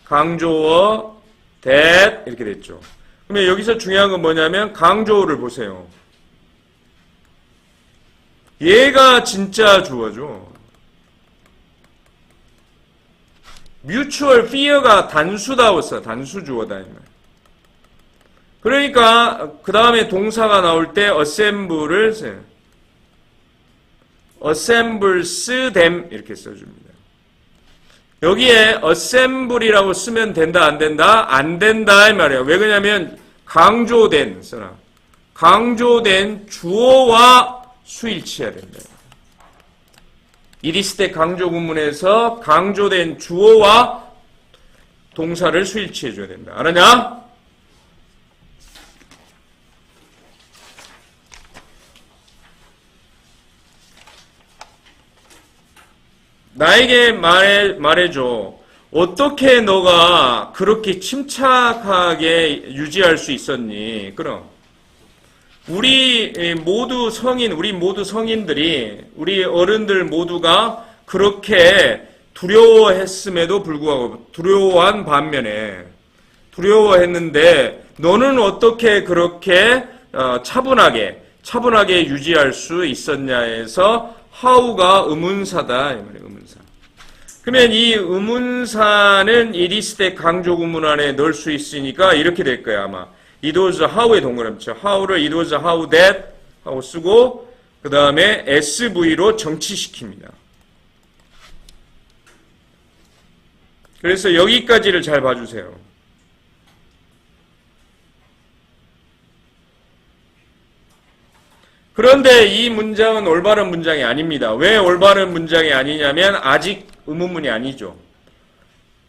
강조어 that 이렇게 됐죠. 그러면 여기서 중요한 건 뭐냐면 강조어를 보세요. 얘가 진짜 주어죠. mutual fear가 단수다웠어. 단수 주어다. 그러니까 그 다음에 동사가 나올 때 assemble를 써요. assembles them 이렇게 써줍니다. 여기에 assemble이라고 쓰면 된다 안 된다? 안 된다 이 말이에요. 왜 그러냐면 강조된 써라. 강조된 주어와 수일치해야 된다. 이리스 때 강조 구문에서 강조된 주어와 동사를 수일치해 줘야 된다. 알았냐? 나에게 말해줘. 어떻게 너가 그렇게 침착하게 유지할 수 있었니? 그럼. 우리 모두 성인들이, 우리 어른들 모두가 그렇게 두려워했음에도 불구하고, 두려워한 반면에, 두려워했는데, 너는 어떻게 그렇게 차분하게 유지할 수 있었냐에서, how가 의문사다. 이 말이에요, 의문사. 그러면 이 의문사는 이리스 때 강조 구문 안에 넣을 수 있으니까 이렇게 될 거야, 아마. It was how의 동그라미죠. how를 it was how that 하고 쓰고, 그 다음에 SV로 정치시킵니다. 그래서 여기까지를 잘 봐주세요. 그런데 이 문장은 올바른 문장이 아닙니다. 왜 올바른 문장이 아니냐면 아직 의문문이 아니죠.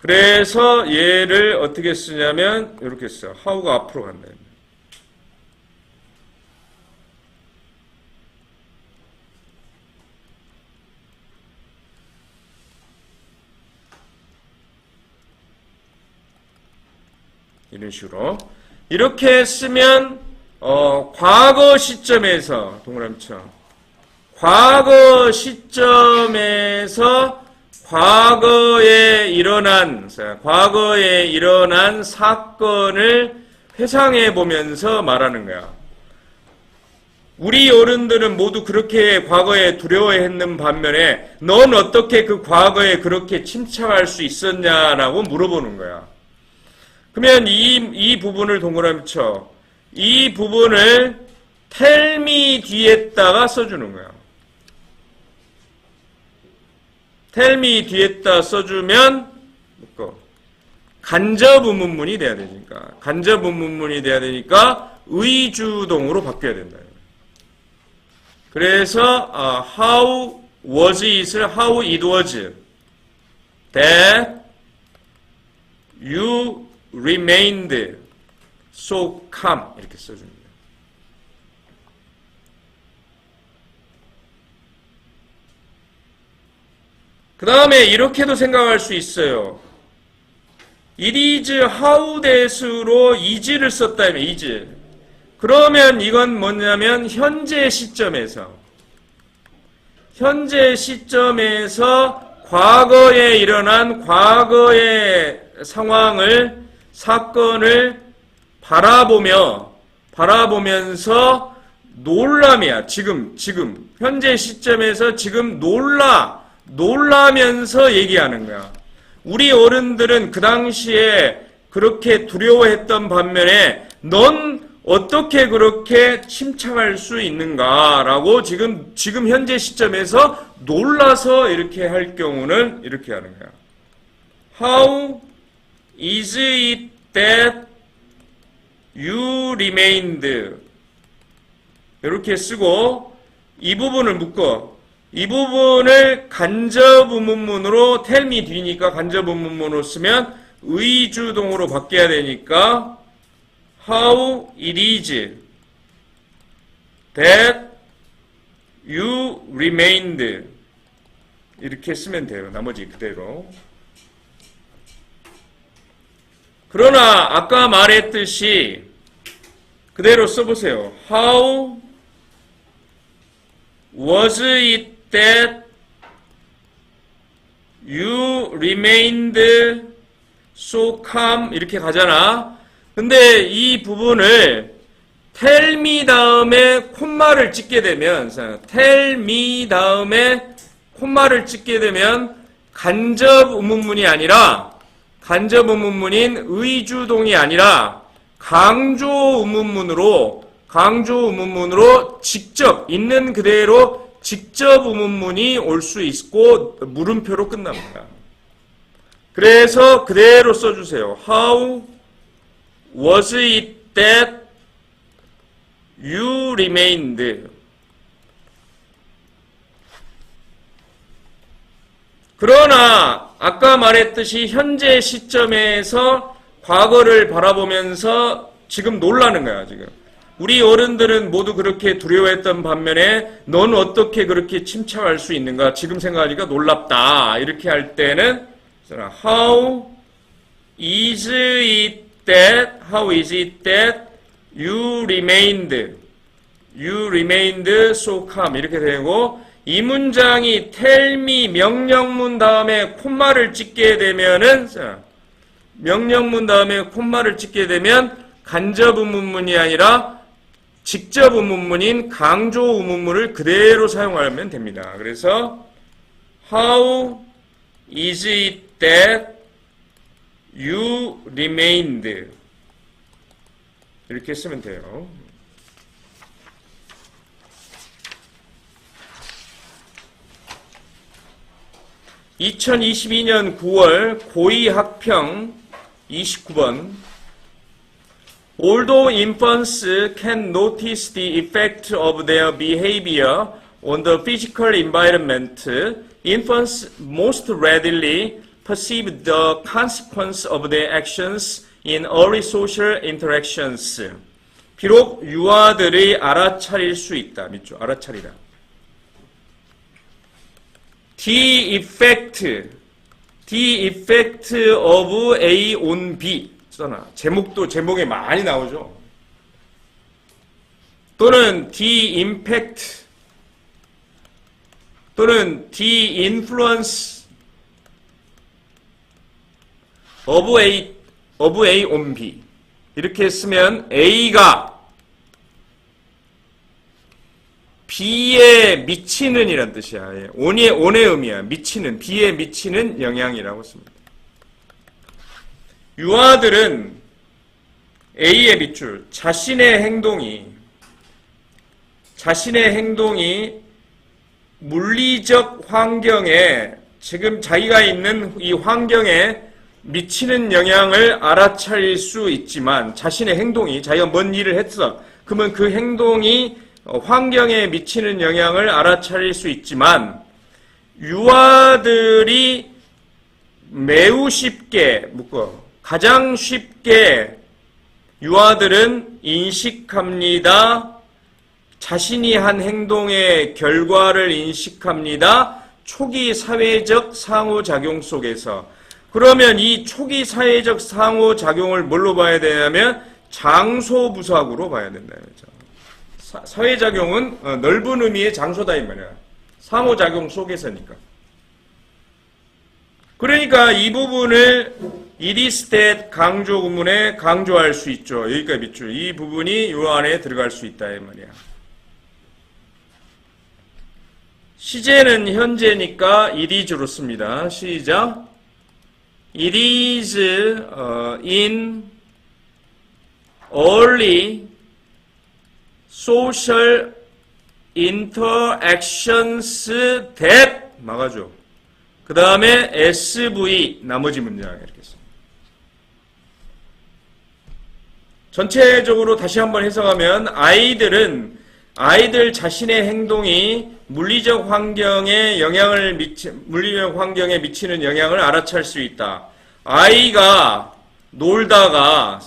그래서 얘를 어떻게 쓰냐면 이렇게 써. how가 앞으로 간다. 이런 식으로. 이렇게 쓰면 과거 시점에서 동그라미쳐. 과거 시점에서 과거에 일어난 사건을 회상해 보면서 말하는 거야. 우리 어른들은 모두 그렇게 과거에 두려워했는 반면에 넌 어떻게 그 과거에 그렇게 침착할 수 있었냐라고 물어보는 거야. 그러면 이 부분을 동그라미 쳐. 이 부분을 tell me 뒤에다가 써주는 거야. tell me 뒤에다 써주면 간접 의문문이 돼야 되니까. 간접 의문문이 돼야 되니까 의주동으로 바뀌어야 된다. 그래서 how was it을 how it was that you remained so calm 이렇게 써줍니다. 그 다음에 이렇게도 생각할 수 있어요. It is how that으로 is를 썼다면 is. 그러면 이건 뭐냐면 현재 시점에서 과거에 일어난 과거의 사건을 바라보면서 놀람이야. 지금 현재 시점에서 지금 놀라면서 얘기하는 거야. 우리 어른들은 그 당시에 그렇게 두려워했던 반면에 넌 어떻게 그렇게 침착할 수 있는가라고 지금 현재 시점에서 놀라서 이렇게 할 경우는 이렇게 하는 거야. How is it that you remained? 이렇게 쓰고 이 부분을 묶어. 이 부분을 간접 의문문으로 tell me 뒤니까 간접 의문문으로 쓰면 의주동으로 바뀌어야 되니까 how it is that you remained 이렇게 쓰면 돼요. 나머지 그대로. 그러나 아까 말했듯이 그대로 써보세요. How was it that you remained so calm? 이렇게 가잖아. 근데 이 부분을 tell me 다음에 콤마를 찍게 되면 tell me 다음에 콤마를 찍게 되면 간접 의문문이 아니라 간접 의문문인 의주동이 아니라 강조 의문문으로 직접 있는 그대로 직접 의문문이 올 수 있고 물음표로 끝납니다. 그래서 그대로 써주세요. How was it that you remained? 그러나 아까 말했듯이 현재 시점에서 과거를 바라보면서 지금 놀라는 거야, 지금. 우리 어른들은 모두 그렇게 두려워했던 반면에 넌 어떻게 그렇게 침착할 수 있는가? 지금 생각하니까 놀랍다. 이렇게 할 때는 How is it that you remained so calm? 이렇게 되고 이 문장이 tell me 명령문 다음에 콤마를 찍게 되면은 명령문 다음에 콤마를 찍게 되면 간접 의문문이 아니라 직접 의문문인 강조 의문문을 그대로 사용하면 됩니다. 그래서 How is it that you remained? 이렇게 쓰면 돼요. (2022년 9월) 고2 학평 29번 Although infants can notice the effect of their behavior on the physical environment, infants most readily perceive the consequence of their actions in early social interactions. 비록 유아들이 알아차릴 수 있다. 밑줄 알아차리다. The effect of A on B. 써놔. 제목에 많이 나오죠. 또는 the impact 또는 the influence of A on B. 이렇게 쓰면 A가 B에 미치는 이란 뜻이야. on의 의미야. 미치는, B에 미치는 영향이라고 씁니다. 유아들은 A의 밑줄, 자신의 행동이 물리적 환경에, 지금 자기가 있는 이 환경에 미치는 영향을 알아차릴 수 있지만, 자신의 행동이, 자기가 뭔 일을 했어. 그러면 그 행동이 환경에 미치는 영향을 알아차릴 수 있지만, 유아들이 매우 쉽게, 가장 쉽게 유아들은 인식합니다. 자신이 한 행동의 결과를 인식합니다. 초기 사회적 상호작용 속에서. 그러면 이 초기 사회적 상호작용을 뭘로 봐야 되냐면 장소부사구로 봐야 된다. 사회작용은 넓은 의미의 장소다 이 말이야. 상호작용 속에서니까. 그러니까 이 부분을 it is that 강조 구문에 강조할 수 있죠. 여기까지 밑줄. 이 부분이 요 안에 들어갈 수 있다 이 말이야. 시제는 현재니까 it is로 씁니다. 시작. It is in early social interactions that 막아줘. 그 다음에 SV 나머지 문장 이렇게 씁니다. 전체적으로 다시 한번 해석하면 아이들 자신의 행동이 물리적 환경에 미치는 영향을 알아챌 수 있다. 아이가 놀다가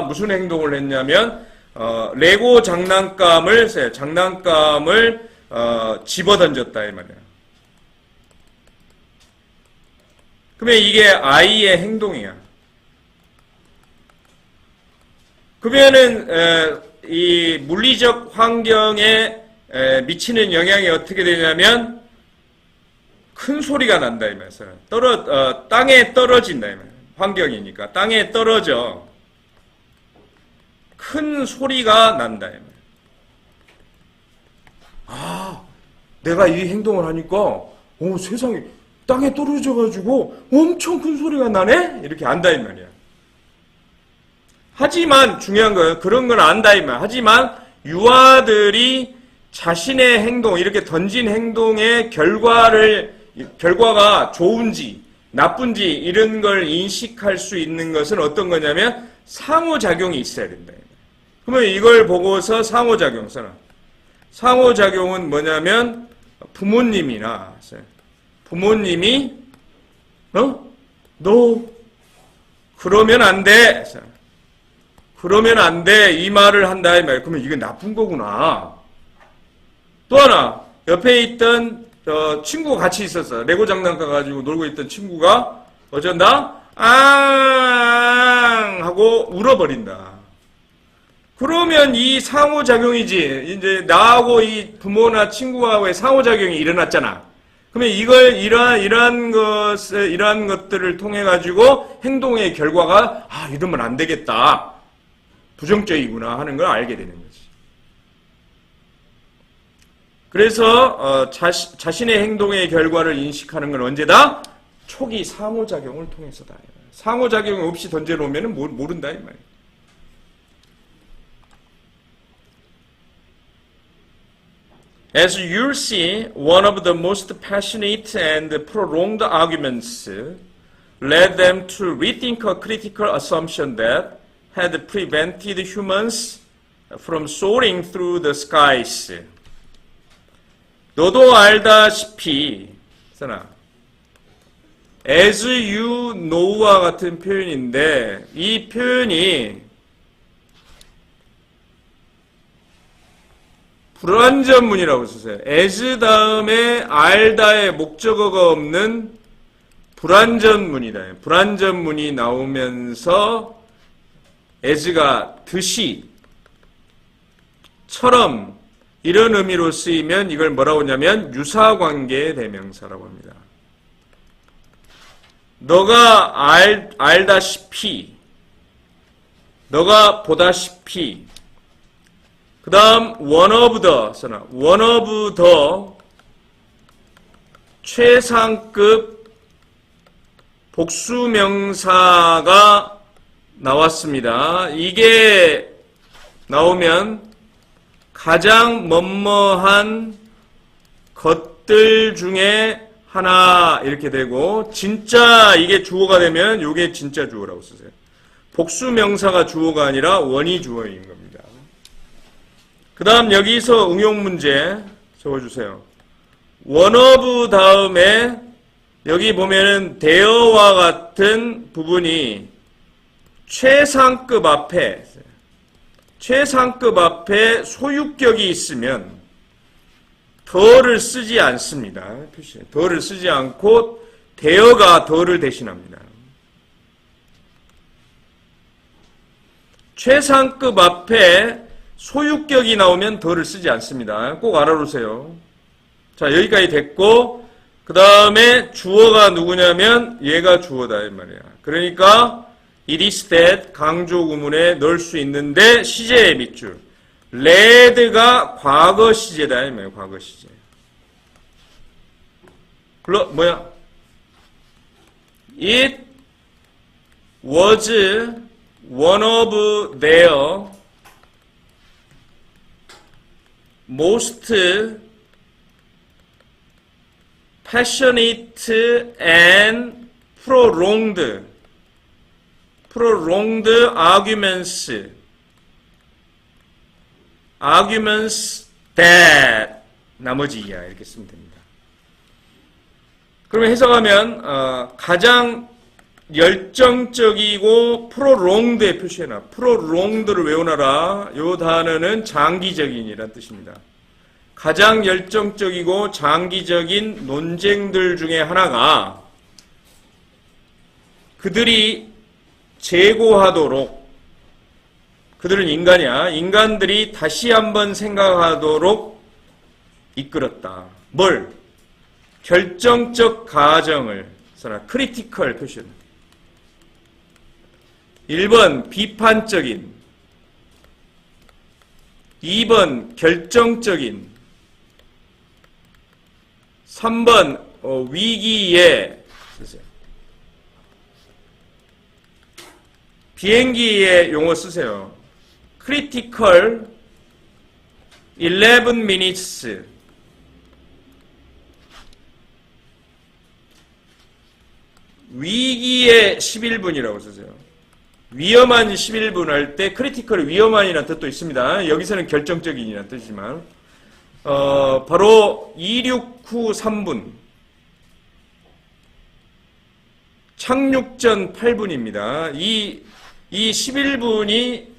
무슨 행동을 했냐면 레고 장난감을 집어 던졌다 이 말이야. 그러면 이게 아이의 행동이야. 그러면은 이 물리적 환경에 미치는 영향이 어떻게 되냐면 큰 소리가 난다 이 말이에요. 땅에 떨어진다 이 말이에요. 환경이니까 땅에 떨어져 큰 소리가 난다 이 말이에요. 아, 내가 이 행동을 하니까 세상에 땅에 떨어져가지고 엄청 큰 소리가 나네? 이렇게 안다 이 말이야. 하지만 중요한 거예요. 그런 건 안다 이 말. 하지만 유아들이 자신의 행동, 이렇게 던진 행동의 결과가 좋은지 나쁜지 이런 걸 인식할 수 있는 것은 어떤 거냐면 상호작용이 있어야 된다. 그러면 이걸 보고서 상호작용 써라. 상호작용은 뭐냐면 부모님이 너 그러면 안 돼. 그러면 안 돼. 이 말을 한다 이 말. 그러면 이게 나쁜 거구나. 또 하나 옆에 있던 친구가 같이 있었어. 레고 장난감 가지고 놀고 있던 친구가 어쩐다? 앙 하고 울어버린다. 그러면 이 상호작용이지. 이제 나하고 이 부모나 친구와의 상호작용이 일어났잖아. 그러면 이러한 것들을 통해 가지고 행동의 결과가 이러면 안 되겠다. 부정적이구나 하는 걸 알게 되는 거지. 그래서 자신의 행동의 결과를 인식하는 건 언제다? 초기 상호작용을 통해서다. 상호작용 없이 던져놓으면 모른다 이 말이야. As you'll see, one of the most passionate and prolonged arguments led them to rethink a critical assumption that had prevented humans from soaring through the skies. 너도 알다시피, as you know와 같은 표현인데, 이 표현이 불완전문이라고 쓰세요. as 다음에 알다의 목적어가 없는 불완전문이다. 불완전문이 나오면서 as가 듯이, 처럼 이런 의미로 쓰이면 이걸 뭐라고 하냐면 유사관계의 대명사라고 합니다. 너가 알다시피, 너가 보다시피, 그 다음 one of the 최상급 복수명사가 나왔습니다. 이게 나오면 가장 뭐뭐한 것들 중에 하나 이렇게 되고, 진짜 이게 주어가 되면 이게 진짜 주어라고 쓰세요. 복수명사가 주어가 아니라 원이 주어인 겁니다. 그 다음 여기서 응용문제 적어주세요. one of 다음에 여기 보면은 대어와 같은 부분이 최상급 앞에 소유격이 있으면 더를 쓰지 않습니다. 더를 쓰지 않고 대어가 더를 대신합니다. 최상급 앞에 소유격이 나오면 더를 쓰지 않습니다. 꼭 알아두세요. 자, 여기까지 됐고, 그 다음에 주어가 누구냐면 얘가 주어다 이 말이야. 그러니까 it is that 강조 구문에 넣을 수 있는데 시제의 밑줄. led가 과거 시제다 이 말이야. 과거 시제. It was one of their most passionate and prolonged arguments that 나머지 이야 이렇게 쓰면 됩니다. 그러면 해석하면 가장 열정적이고 prolonged에 표시해놔. prolonged를 외워놔라. 이 단어는 장기적인이란 뜻입니다. 가장 열정적이고 장기적인 논쟁들 중에 하나가 그들이 재고하도록 그들은 인간이야. 인간들이 다시 한번 생각하도록 이끌었다. 뭘? 결정적 가정을 써라. 크리티컬 표현. 1번 비판적인, 2번 결정적인, 3번 위기에 쓰세요. 비행기의 용어 쓰세요. critical 11 minutes. 위기의 11분이라고 쓰세요. 위험한 11분 할 때 크리티컬 위험한이라는 뜻도 있습니다. 여기서는 결정적인이라는 뜻이지만 바로 26 후 3분 착륙 전 8분입니다. 이 11분이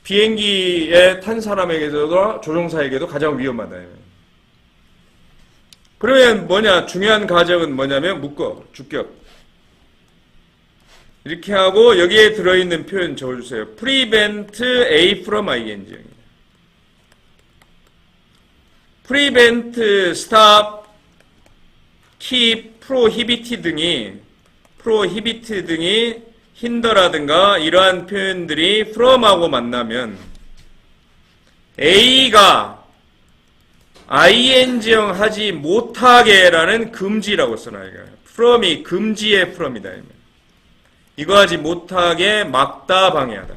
비행기에 탄 사람에게도 조종사에게도 가장 위험하다. 그러면 뭐냐? 중요한 가정은 뭐냐면 묶어, 주격. 이렇게 하고 여기에 들어있는 표현 적어주세요. prevent A from ing. prevent, stop, keep, prohibit 등이 hinder라든가 이러한 표현들이 from하고 만나면 A가 ing형 하지 못하게라는 금지라고 써놔요. from이 금지의 from이다. 이거 하지 못하게 막다, 방해하다.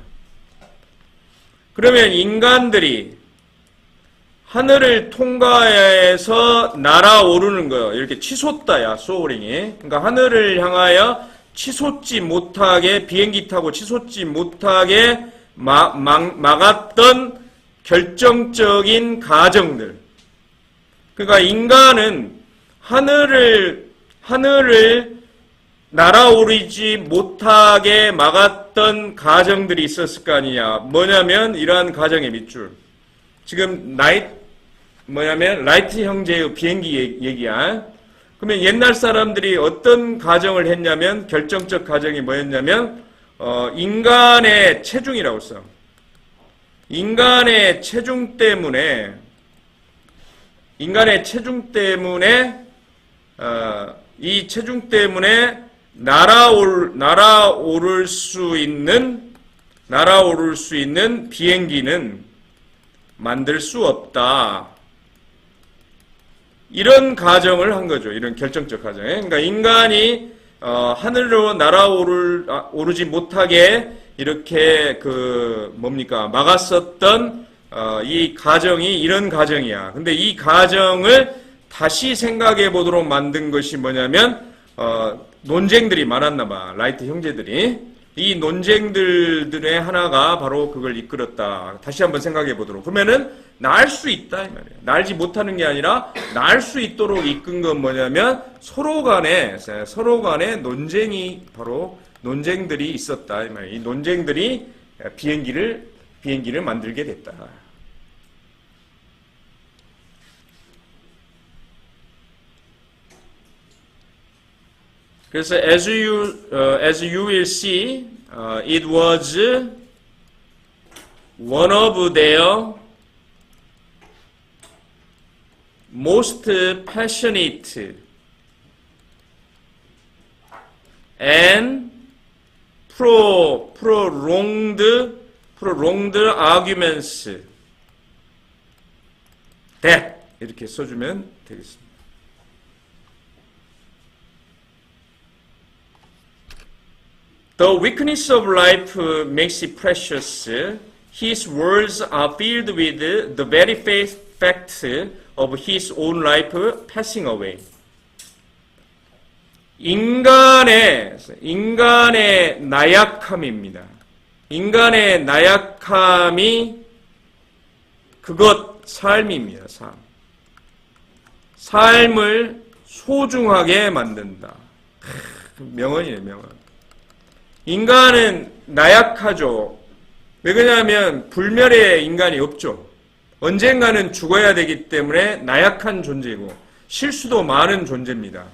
그러면 인간들이 하늘을 통과해서 날아오르는 거예요. 이렇게 치솟다야, 소어링이. 그러니까 하늘을 향하여 치솟지 못하게, 비행기 타고 치솟지 못하게 막았던 결정적인 가정들. 그러니까 인간은 하늘을 날아오르지 못하게 막았던 가정들이 있었을 거 아니냐. 뭐냐면 이러한 가정의 밑줄. 지금 라이트 형제의 비행기 얘기야. 그러면 옛날 사람들이 어떤 가정을 했냐면 결정적 가정이 뭐였냐면 인간의 체중이라고 써. 인간의 체중 때문에 이 체중 때문에 날아오를 수 있는 비행기는 만들 수 없다. 이런 가정을 한 거죠. 이런 결정적 가정. 그러니까 인간이 하늘로 날아오르지 못하게 이렇게 막았었던 이 가정이 이런 가정이야. 근데 이 가정을 다시 생각해 보도록 만든 것이 뭐냐면 논쟁들이 많았나 봐. 라이트 형제들이. 이 논쟁들의 하나가 바로 그걸 이끌었다. 다시 한번 생각해 보도록. 그러면은 날 수 있다 이 말이에요. 날지 못하는 게 아니라 날 수 있도록 이끈 건 뭐냐면 서로 간에 논쟁들이 있었다 이 말이에요. 이 논쟁들이 비행기를 만들게 됐다. 그래서 as you will see, it was one of their most passionate and prolonged arguments that 이렇게 써주면 되겠습니다. The weakness of life makes it precious. His words are filled with the very fact of his own life passing away. 인간의 나약함입니다. 인간의 나약함이 그것 삶입니다. 삶을 소중하게 만든다. 명언이에요, 명언. 인간은 나약하죠. 왜 그러냐면 불멸의 인간이 없죠. 언젠가는 죽어야 되기 때문에 나약한 존재고 실수도 많은 존재입니다.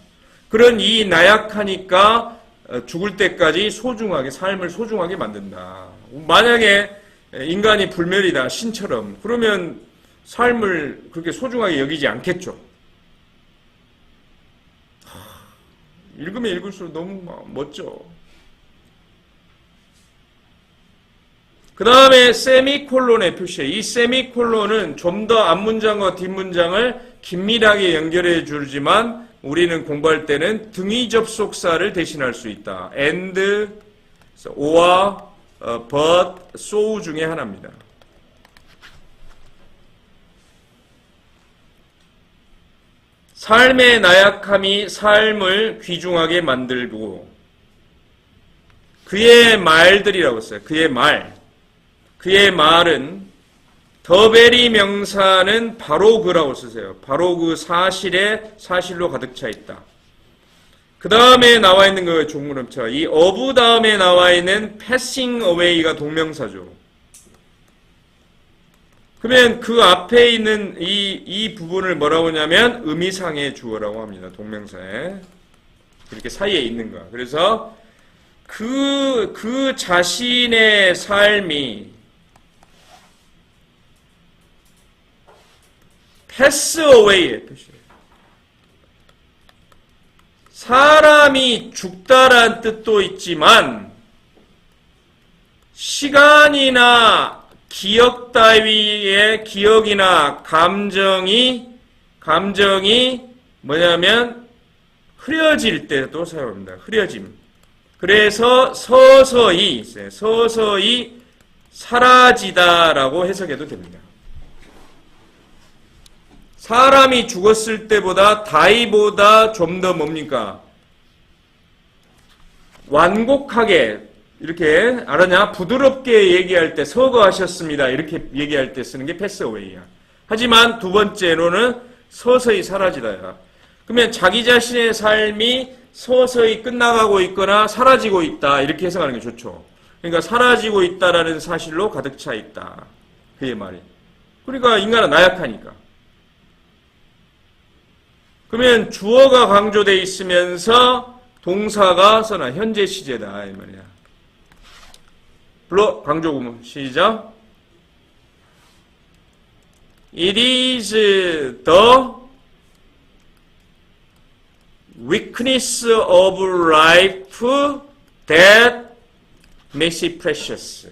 그런 이 나약하니까 죽을 때까지 삶을 소중하게 만든다. 만약에 인간이 불멸이다, 신처럼. 그러면 삶을 그렇게 소중하게 여기지 않겠죠. 읽으면 읽을수록 너무 멋져. 그 다음에 세미콜론의 표시예요. 이 세미콜론은 좀 더 앞문장과 뒷문장을 긴밀하게 연결해 주지만 우리는 공부할 때는 등위 접속사를 대신할 수 있다. and, or, but, so 중에 하나입니다. 삶의 나약함이 삶을 귀중하게 만들고 그의 말들이라고 했어요. 그의 말. 그의 말은 더베리 명사는 바로 그라고 쓰세요. 바로 그 사실로 가득 차 있다. 그 다음에 나와 있는 그 종문음차. 이 of 다음에 나와 있는 passing away가 동명사죠. 그러면 그 앞에 있는 이 부분을 뭐라고 하냐면 의미상의 주어라고 합니다. 동명사에. 이렇게 사이에 있는 거야. 그래서 그 자신의 삶이 pass away의 표시예요. 사람이 죽다란 뜻도 있지만 시간이나 기억 따위의 기억이나 감정이 뭐냐면 흐려질 때도 사용합니다. 흐려짐. 그래서 서서히 사라지다라고 해석해도 됩니다. 사람이 죽었을 때보다 다이보다 좀 더 뭡니까? 완곡하게 이렇게 알았냐? 부드럽게 얘기할 때 서거하셨습니다. 이렇게 얘기할 때 쓰는 게 패스어웨이야. 하지만 두 번째로는 서서히 사라지다야. 그러면 자기 자신의 삶이 서서히 끝나가고 있거나 사라지고 있다. 이렇게 해석하는 게 좋죠. 그러니까 사라지고 있다라는 사실로 가득 차 있다. 그의 말이. 그러니까 인간은 나약하니까. 그러면 주어가 강조되어 있으면서 동사가 써나 현재 시제다 이 말이야. 불러 강조 구문 시작. It is the weakness of life that makes it precious.